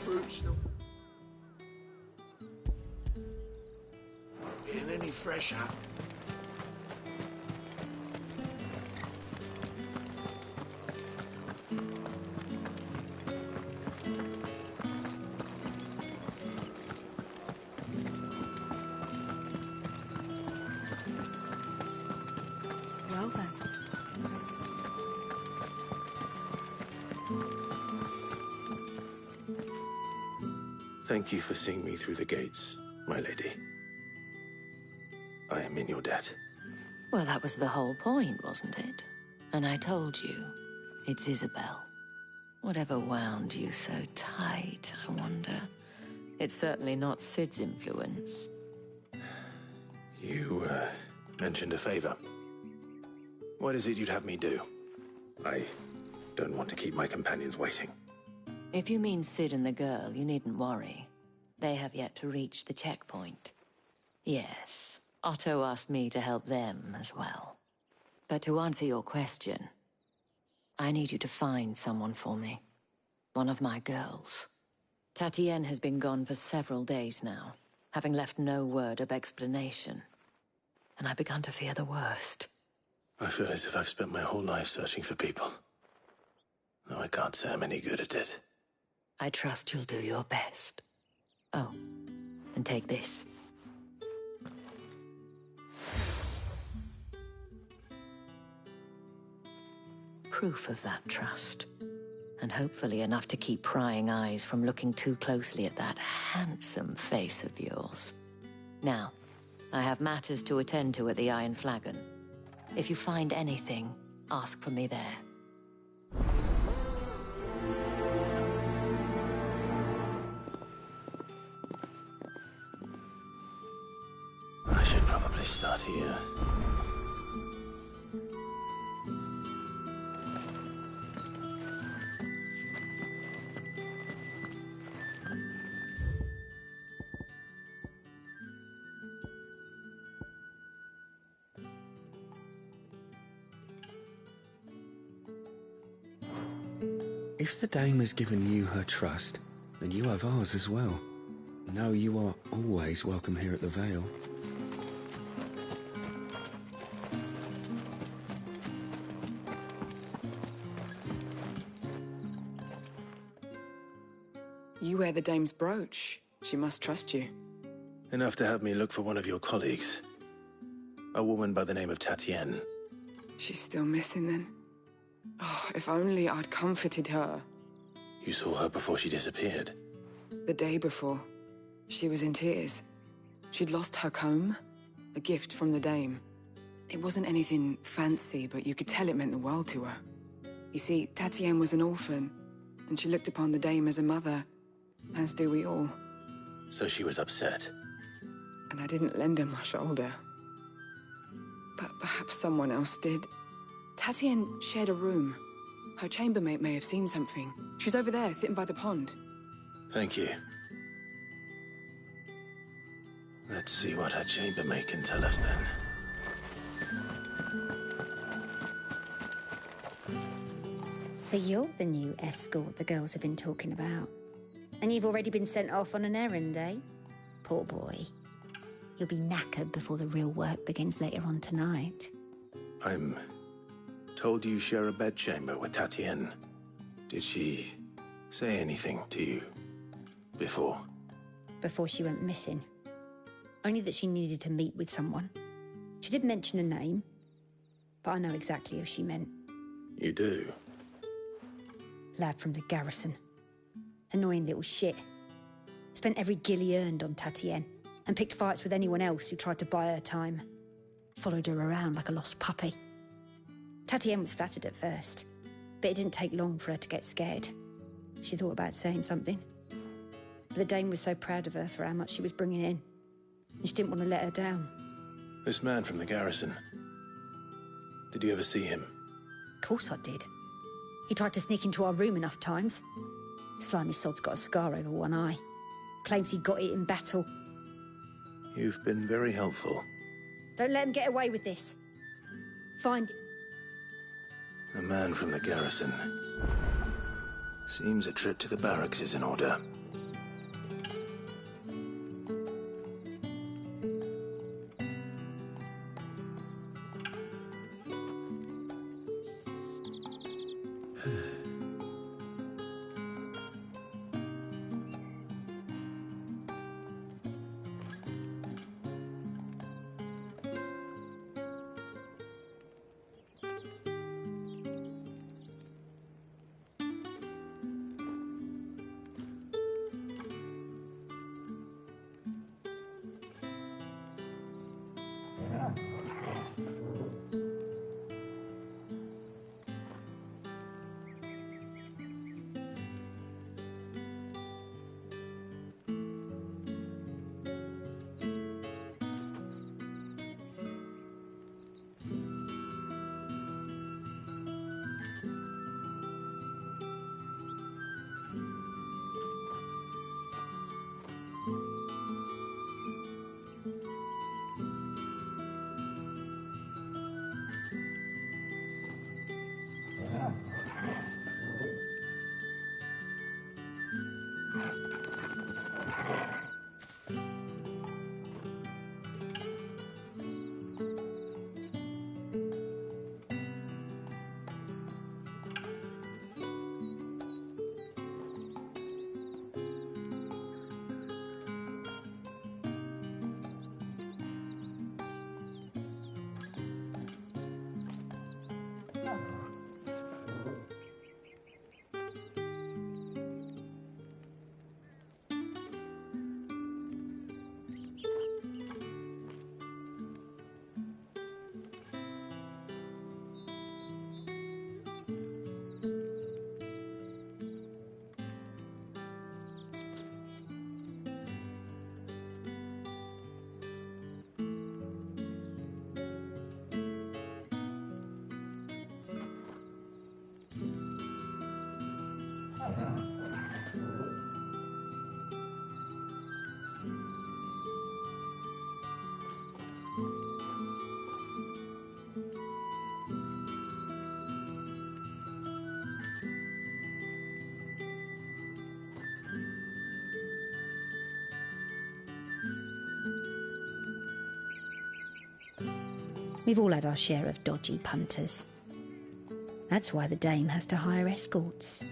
Fruits. Getting any fresher? Well then. Thank you for seeing me through the gates, my lady. I am in your debt. Well, that was the whole point, wasn't it? And I told you, it's Isabel. Whatever wound you so tight, I wonder. It's certainly not Sid's influence. You, mentioned a favor. What is it you'd have me do? I don't want to keep my companions waiting. If you mean Sid and the girl, you needn't worry. They have yet to reach the checkpoint. Yes, Otto asked me to help them as well. But to answer your question, I need you to find someone for me. One of my girls. Tatienne has been gone for several days now, having left no word of explanation. And I've begun to fear the worst. I feel as if I've spent my whole life searching for people. Though I can't say I'm any good at it. I trust you'll do your best. Oh, and take this. Proof of that trust. And hopefully enough to keep prying eyes from looking too closely at that handsome face of yours. Now, I have matters to attend to at the Iron Flagon. If you find anything, ask for me there. I start here? If the dame has given you her trust, then you have ours as well. Know you are always welcome here at the Vale. You wear the dame's brooch. She must trust you. Enough to have me look for one of your colleagues. A woman by the name of Tatienne. She's still missing then. Oh, if only I'd comforted her. You saw her before she disappeared. The day before, she was in tears. She'd lost her comb, a gift from the dame. It wasn't anything fancy, but you could tell it meant the world to her. You see, Tatienne was an orphan, and she looked upon the dame as a mother, as do we all. So she was upset. And I didn't lend her my shoulder. But perhaps someone else did. Tatienne shared a room. Her chambermaid may have seen something. She's over there, sitting by the pond. Thank you. Let's see what her chambermaid can tell us then. So you're the new escort the girls have been talking about. And you've already been sent off on an errand, eh? Poor boy. You'll be knackered before the real work begins later on tonight. I'm told you share a bedchamber with Tatienne. Did she say anything to you before? Before she went missing. Only that she needed to meet with someone. She did mention a name, but I know exactly who she meant. You do? Lad from the garrison. Annoying little shit. Spent every guil he earned on Tatienne, and picked fights with anyone else who tried to buy her time. Followed her around like a lost puppy. Tatienne was flattered at first, but it didn't take long for her to get scared. She thought about saying something. But the dame was so proud of her for how much she was bringing in, and she didn't want to let her down. This man from the garrison. Did you ever see him? Of course I did. He tried to sneak into our room enough times. Slimy sod's got a scar over one eye. Claims he got it in battle. You've been very helpful. Don't let him get away with this. Find him. A man from the garrison. Seems a trip to the barracks is in order. We've all had our share of dodgy punters. That's why the Dame has to hire escorts.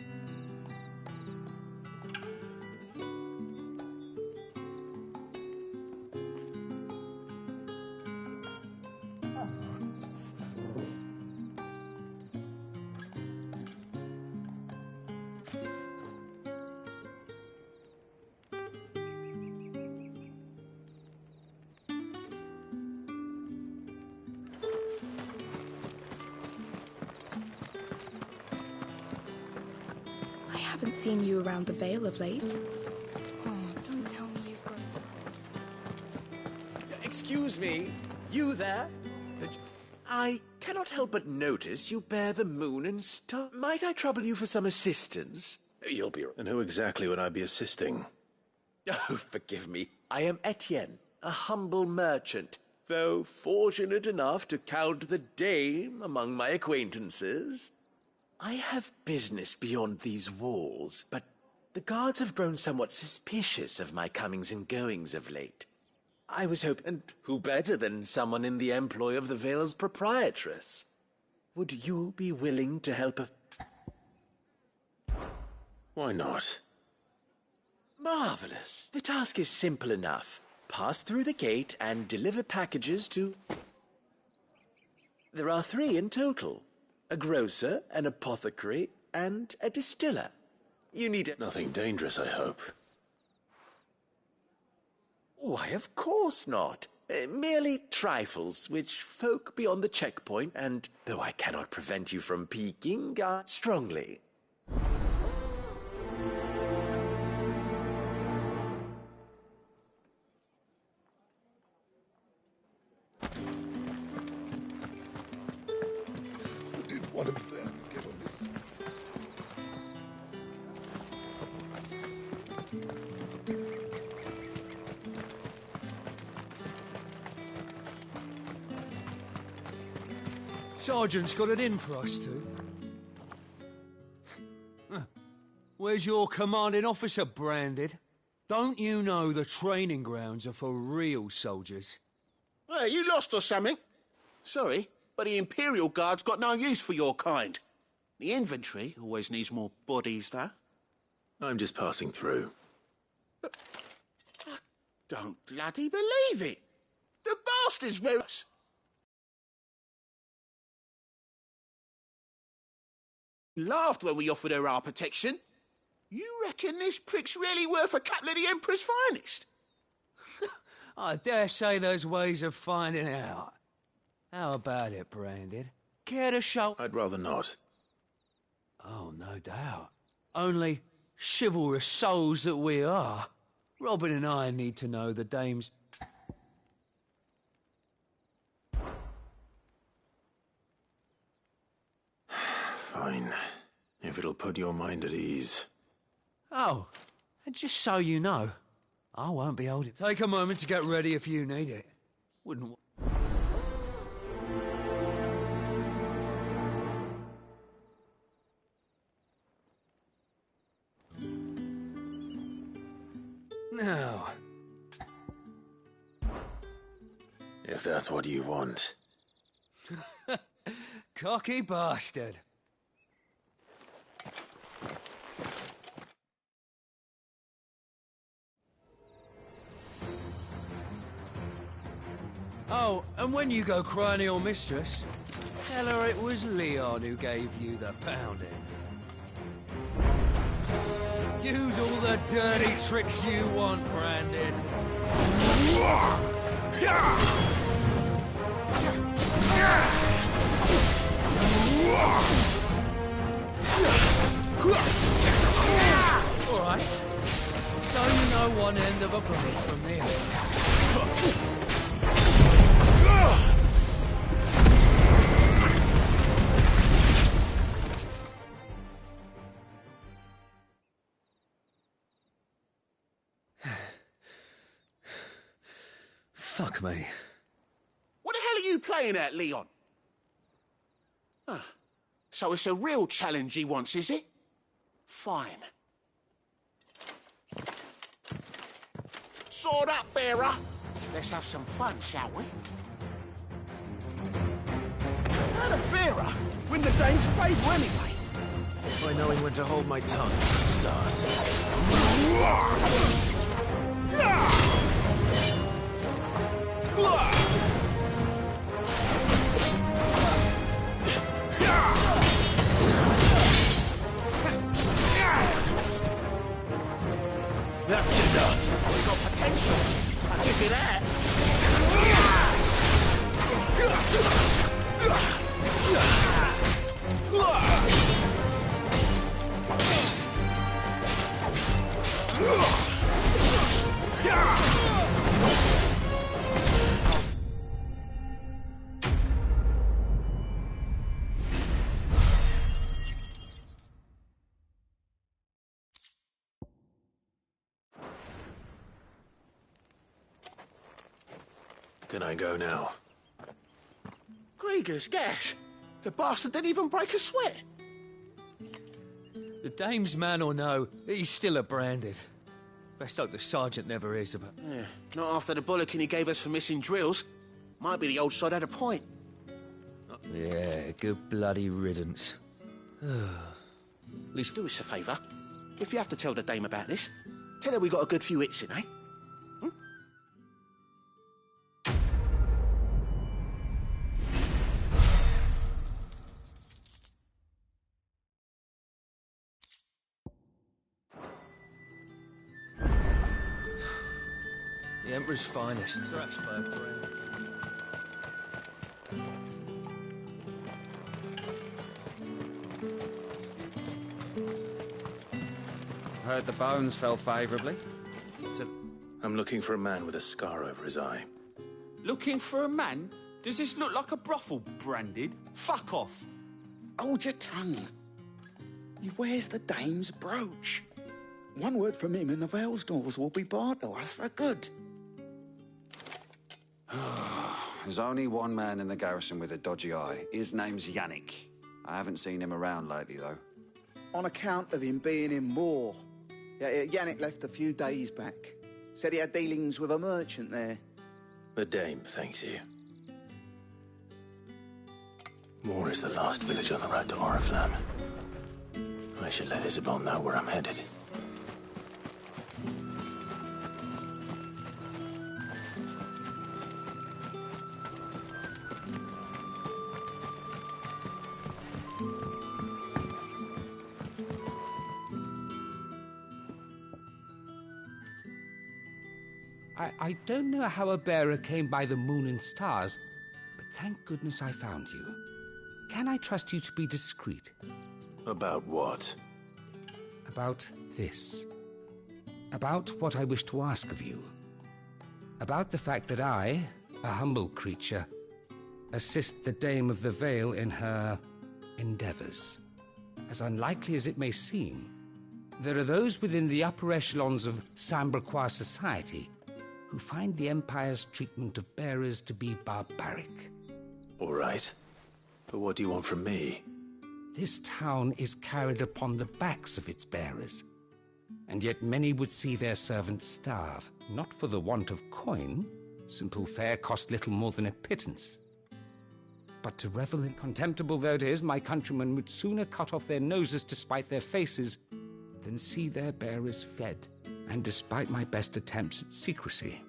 I haven't seen you around the Vale of late. Oh, don't tell me you've got... Excuse me, you there? I cannot help but notice you bear the moon and star. Might I trouble you for some assistance? You'll be... And who exactly would I be assisting? Oh, forgive me. I am Etienne, a humble merchant, though fortunate enough to count the Dame among my acquaintances. I have business beyond these walls, but the guards have grown somewhat suspicious of my comings and goings of late. I was hoping, and who better than someone in the employ of the Vale's proprietress? Would you be willing to help Why not? Marvelous. The task is simple enough. Pass through the gate and deliver packages to... There are 3 in total. A grocer, an apothecary, and a distiller. You need Nothing dangerous, I hope. Why, of course not. Merely trifles, which folk beyond the checkpoint, and though I cannot prevent you from peeking, strongly. Did one of them get on this? Sergeant's got it in for us two. Where's your commanding officer, Branded? Don't you know the training grounds are for real soldiers? Well, you lost or something? Sorry, but the Imperial Guard's got no use for your kind. The infantry always needs more bodies, though. I'm just passing through. I don't bloody believe it. The bastards were us. Laughed when we offered her our protection. You reckon this prick's really worth a couple of the Emperor's finest? I dare say there's ways of finding out. How about it, Branded? Care to show... I'd rather not. Oh, no doubt. Only chivalrous souls that we are. Robin and I need to know the Dame's... Fine. If it'll put your mind at ease. Oh, and just so you know, I won't be holding... Take a moment to get ready if you need it. Wouldn't... Now... If that's what you want. Cocky bastard. Oh, and when you go cry to your mistress, tell her it was Leon who gave you the pounding. Use all the dirty tricks you want, Branded. All right. So you know one end of a blade from the other. Fuck me. What the hell are you playing at, Leon? So it's a real challenge he wants, is it? Fine. Sword up, bearer. Let's have some fun, shall we? Not a bearer. Win the dame's favour anyway. By knowing when to hold my tongue for a start. That's enough. We got potential. I'll give you that. Can I go now? Grieger's gas. The bastard didn't even break a sweat. The dame's man or no, he's still a branded. Best hope the sergeant never is, but... Yeah, not after the bollocking he gave us for missing drills. Might be the old sod had a point. Yeah, good bloody riddance. At least do us a favour. If you have to tell the dame about this, tell her we got a good few hits in, eh? The Emperor's finest, thrashed by a brand. Heard the bones fell favourably. I'm looking for a man with a scar over his eye. Looking for a man? Does this look like a brothel, branded? Fuck off. Hold your tongue. He wears the dame's brooch. One word from him and the Vale's doors will be barred to us for good. There's only one man in the garrison with a dodgy eye. His name's Yannick. I haven't seen him around lately, though. On account of him being in war. Yeah, Yannick left a few days back. Said he had dealings with a merchant there. The dame thanks you. Moor is the last village on the road to Oriflamme. I should let Isabel know where I'm headed. I don't know how a bearer came by the moon and stars, but thank goodness I found you. Can I trust you to be discreet? About what? About this. About what I wish to ask of you. About the fact that I, a humble creature, assist the Dame of the Vale in her endeavors. As unlikely as it may seem, there are those within the upper echelons of Samberquois society who find the Empire's treatment of bearers to be barbaric. All right. But what do you want from me? This town is carried upon the backs of its bearers, and yet many would see their servants starve, not for the want of coin. Simple fare cost little more than a pittance. But to revel in, contemptible though it is, my countrymen would sooner cut off their noses to spite their faces than see their bearers fed. And despite my best attempts at secrecy,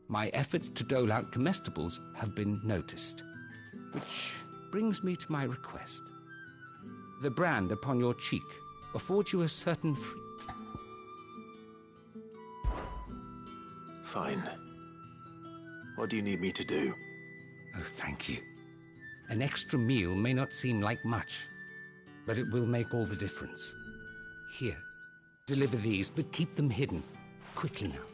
my efforts to dole out comestibles have been noticed. Which brings me to my request. The brand upon your cheek affords you a certain Fine. What do you need me to do? Oh, thank you. An extra meal may not seem like much, but it will make all the difference. Here, deliver these, but keep them hidden. Quickly now.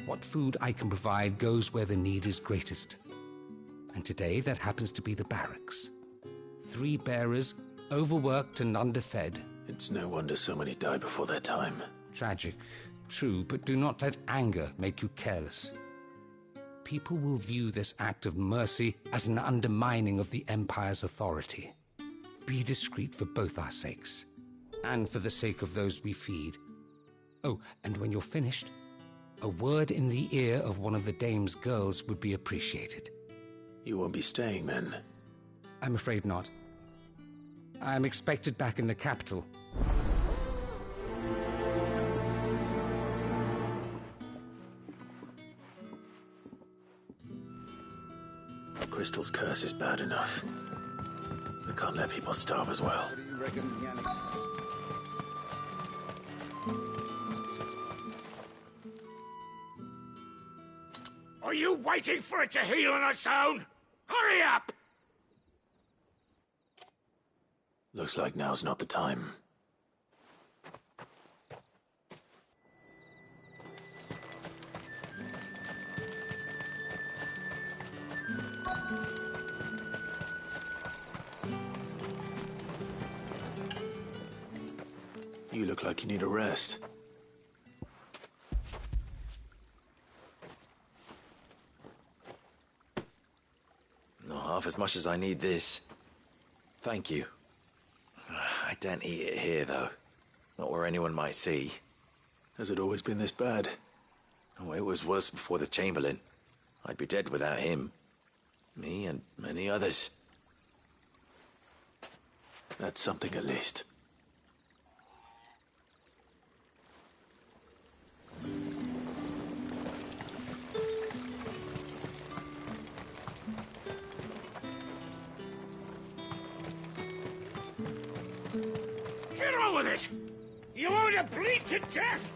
What food I can provide goes where the need is greatest. And today, that happens to be the barracks. 3 bearers, overworked and underfed. It's no wonder so many die before their time. Tragic, true, but do not let anger make you careless. People will view this act of mercy as an undermining of the Empire's authority. Be discreet for both our sakes, and for the sake of those we feed. Oh, and when you're finished, a word in the ear of one of the dame's girls would be appreciated. You won't be staying then? I'm afraid not. I'm expected back in the capital. Crystal's curse is bad enough. We can't let people starve as well. What do you reckon, Yannick? Are you waiting for it to heal on its own? Hurry up! Looks like now's not the time. You look like you need a rest. Not half as much as I need this. Thank you. I don't eat it here, though. Not where anyone might see. Has it always been this bad? Oh, it was worse before the Chamberlain. I'd be dead without him. Me and many others. That's something at least. Get on with it! You want to bleed to death?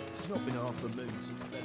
It's not been half a moon since then.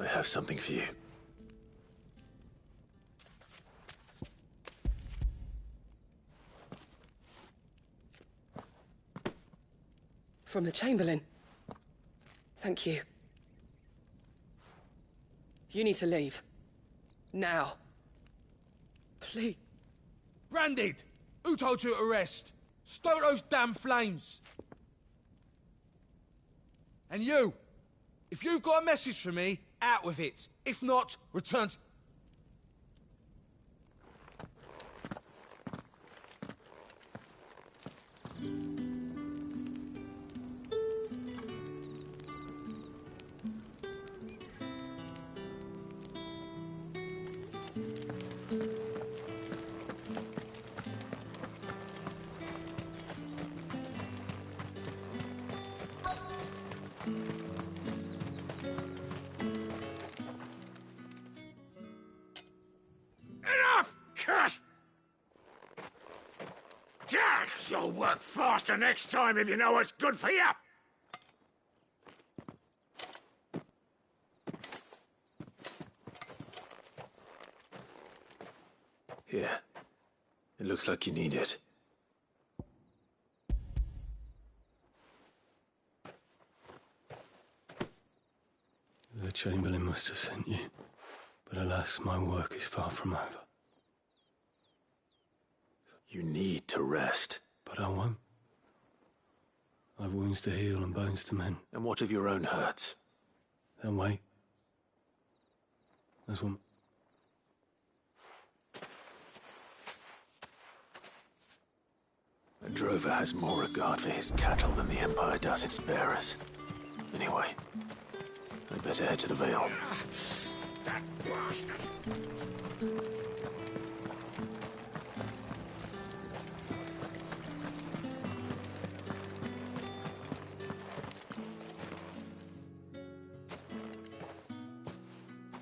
I have something for you. From the Chamberlain. Thank you. You need to leave. Now. Please. Branded! Who told you to rest? Stoke those damn flames! And you! If you've got a message for me, out with it. If not, return to... Enough! Curse! You'll work faster next time if you know what's good for you! Here. It looks like you need it. The Chamberlain must have sent you. But alas, my work is far from over. You need to rest. But I won't. I've wounds to heal and bones to mend. And what of your own hurts? They'll wait. There's one. A drover has more regard for his cattle than the Empire does its bearers. Anyway, I'd better head to the Vale. That bastard!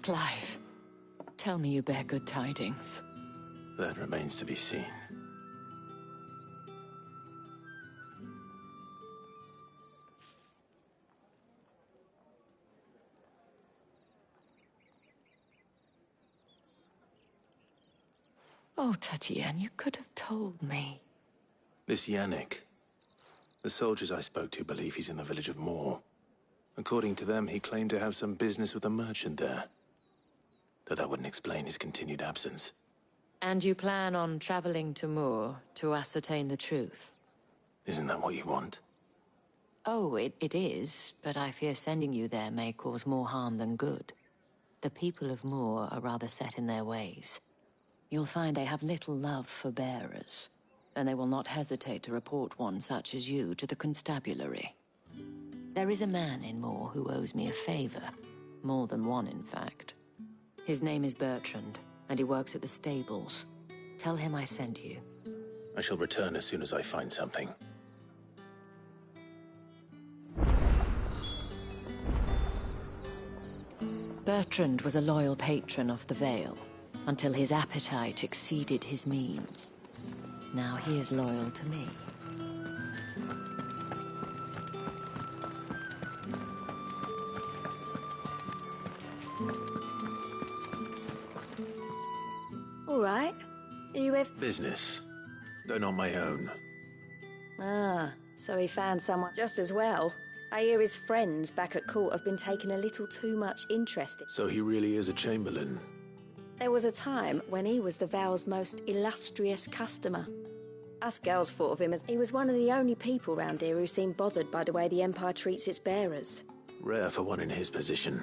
Clive, tell me you bear good tidings. That remains to be seen. Oh, Tatienne, you could have told me. This Yannick. The soldiers I spoke to believe he's in the village of Moor. According to them, he claimed to have some business with a merchant there. Though that wouldn't explain his continued absence. And you plan on traveling to Moor to ascertain the truth? Isn't that what you want? Oh, it is, but I fear sending you there may cause more harm than good. The people of Moor are rather set in their ways. You'll find they have little love for bearers, and they will not hesitate to report one such as you to the constabulary. There is a man in Moor who owes me a favor. More than one, in fact. His name is Bertrand, and he works at the stables. Tell him I sent you. I shall return as soon as I find something. Bertrand was a loyal patron of the Vale, until his appetite exceeded his means. Now he is loyal to me. All right. Are you with... Business, though not my own. Ah, so he found someone just as well. I hear his friends back at court have been taking a little too much interest in... So he really is a chamberlain? There was a time when he was the Vale's most illustrious customer. Us girls thought of him as he was one of the only people round here who seemed bothered by the way the Empire treats its bearers. Rare for one in his position.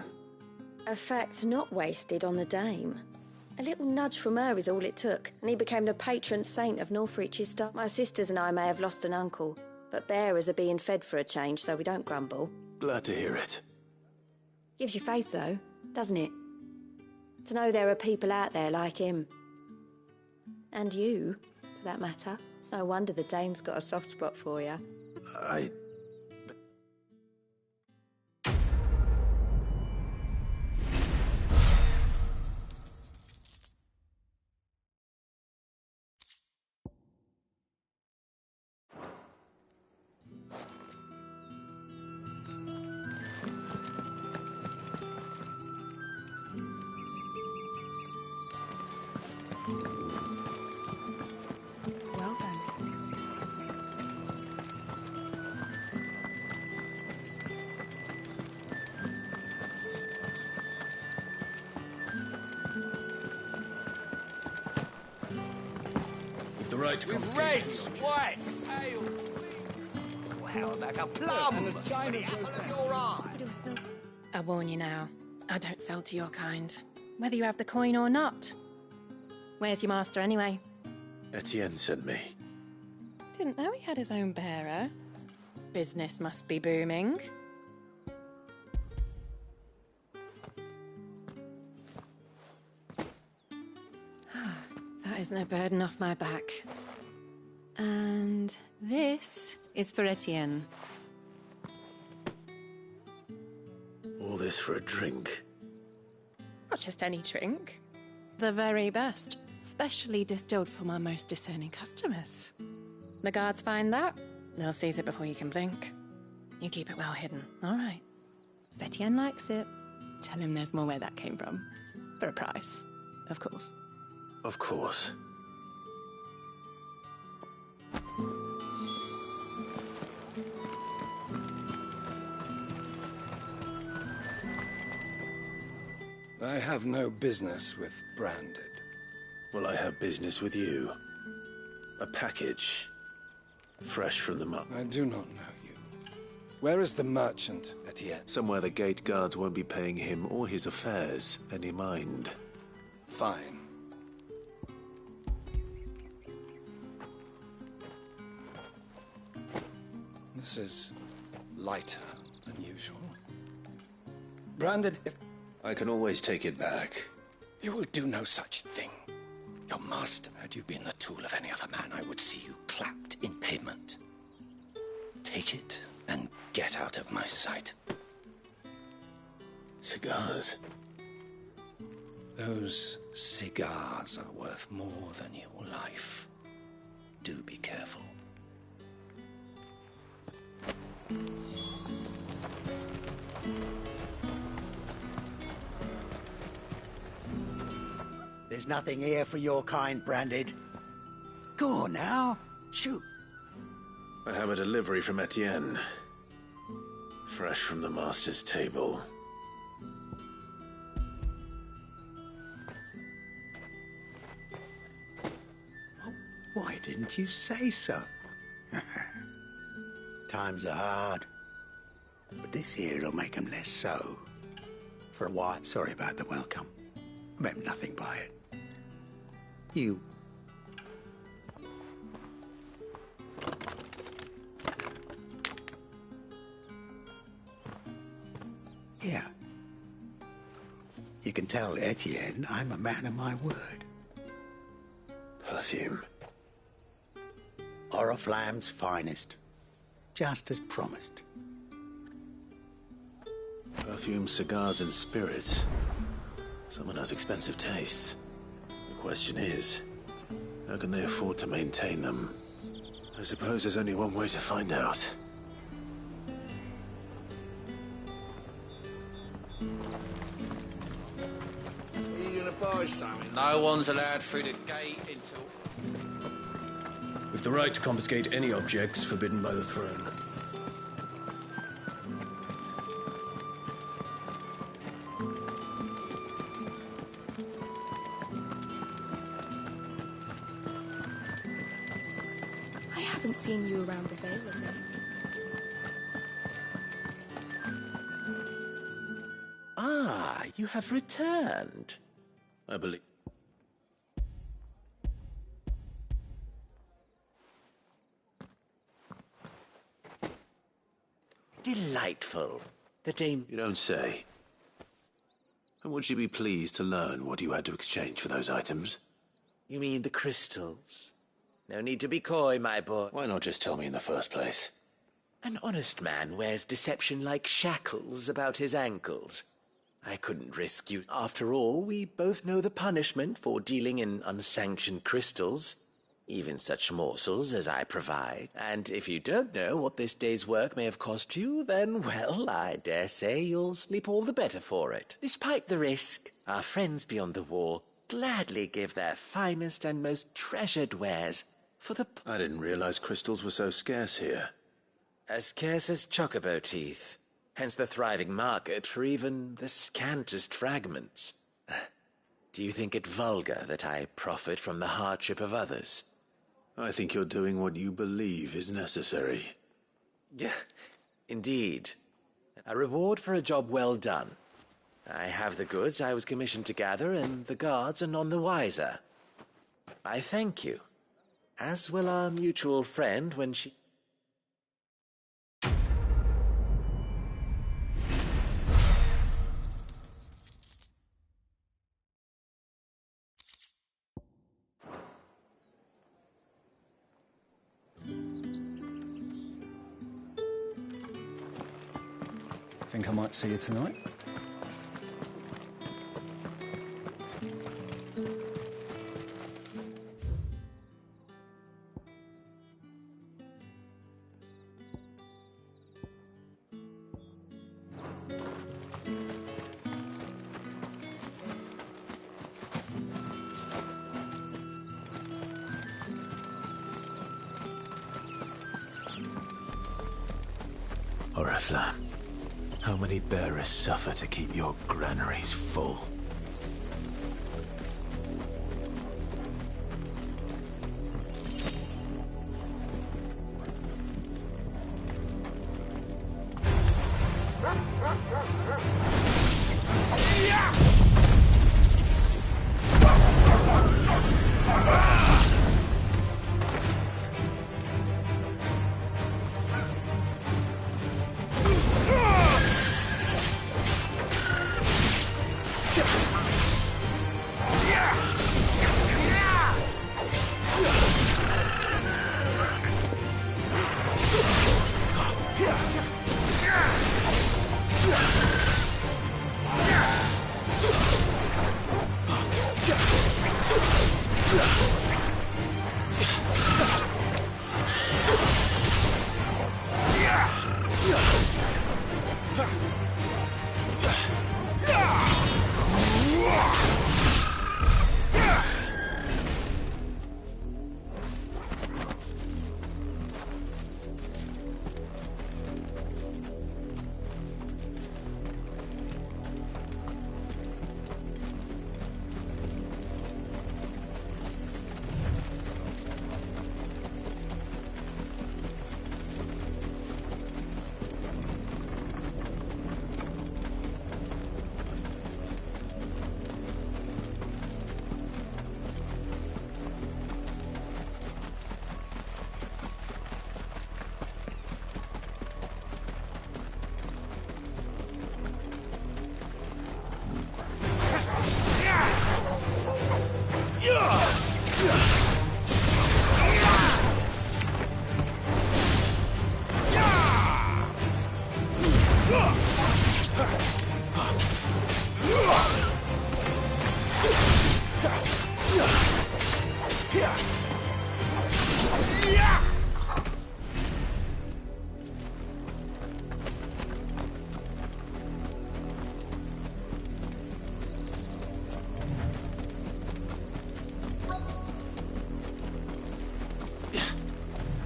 A fact not wasted on the Dame. A little nudge from her is all it took, and he became the patron saint of Northreach's stock. My sisters and I may have lost an uncle, but bearers are being fed for a change, so we don't grumble. Glad to hear it. Gives you faith, though, doesn't it? To know there are people out there like him. And you, for that matter. It's no wonder the Dame's got a soft spot for you. Well then. With the right With reds, whites, ales. Well, like a plum. And a china goes down. Your eye. I warn you now, I don't sell to your kind, whether you have the coin or not. Where's your master anyway? Etienne sent me. Didn't know he had his own bearer. Business must be booming. That is no burden off my back. And this is for Etienne. All this for a drink. Not just any drink. The very best, specially distilled for my most discerning customers. The guards find that, they'll seize it before you can blink. You keep it well hidden, all right? If Etienne likes it, tell him there's more where that came from. For a price, of course. Of course. I have no business with Branded. Well, I have business with you. A package. Fresh from the muck. I do not know you. Where is the merchant, Etienne? Somewhere the gate guards won't be paying him or his affairs any mind. Fine. This is lighter than usual. Branded, if... I can always take it back. You will do no such thing. Your master, had you been the tool of any other man, I would see you clapped in payment. Take it and get out of my sight. Cigars. Those cigars are worth more than your life. Do be careful. There's nothing here for your kind, Branded. Go on now, shoot. I have a delivery from Etienne. Fresh from the master's table. Why didn't you say so? Times are hard. But this here'll make them less so. For a while, sorry about the welcome. I meant nothing by it. You. Here. You can tell Etienne I'm a man of my word. Perfume. Oriflamme's finest. Just as promised. Perfume, cigars, and spirits. Someone has expensive tastes. The question is, how can they afford to maintain them? I suppose there's only one way to find out. Are you gonna buy something? No one's allowed through the gate until... With the right to confiscate any objects forbidden by the throne. I haven't seen you around the Vale of late. Ah, you have returned. I believe... Delightful. The dame... You don't say. And would you be pleased to learn what you had to exchange for those items? You mean the crystals? No need to be coy, my boy. Why not just tell me in the first place? An honest man wears deception like shackles about his ankles. I couldn't risk you. After all, we both know the punishment for dealing in unsanctioned crystals. Even such morsels as I provide. And if you don't know what this day's work may have cost you, then, well, I dare say you'll sleep all the better for it. Despite the risk, our friends beyond the wall gladly give their finest and most treasured wares for the... I didn't realize crystals were so scarce here. As scarce as chocobo teeth. Hence the thriving market for even the scantest fragments. Do you think it vulgar that I profit from the hardship of others? I think you're doing what you believe is necessary. Yeah, indeed. A reward for a job well done. I have the goods I was commissioned to gather, and the guards are none the wiser. I thank you. As will our mutual friend when she... Think I might see you tonight? Oriflamme, how many bearers suffer to keep your granaries full?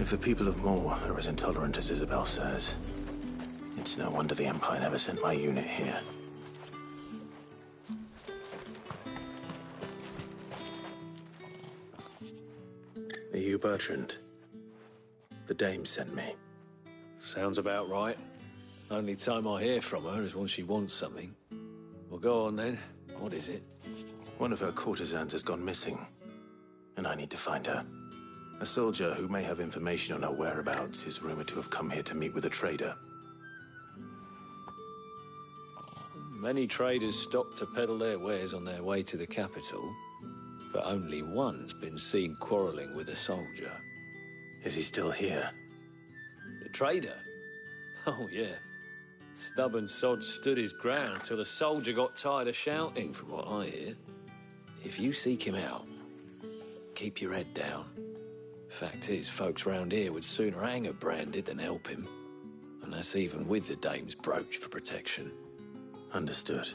If the people of Moor are as intolerant as Isabel says, it's no wonder the Empire never sent my unit here. Are you Bertrand? The dame sent me. Sounds about right. Only time I hear from her is when she wants something. Well, go on then. What is it? One of her courtesans has gone missing, and I need to find her. A soldier who may have information on her whereabouts is rumored to have come here to meet with a trader. Many traders stop to peddle their wares on their way to the capital, but only one's been seen quarrelling with a soldier. Is he still here? The trader? Oh, yeah. Stubborn sod stood his ground till the soldier got tired of shouting, from what I hear. If you seek him out, keep your head down. Fact is, folks round here would sooner hang a branded than help him. And that's even with the dame's brooch for protection. Understood.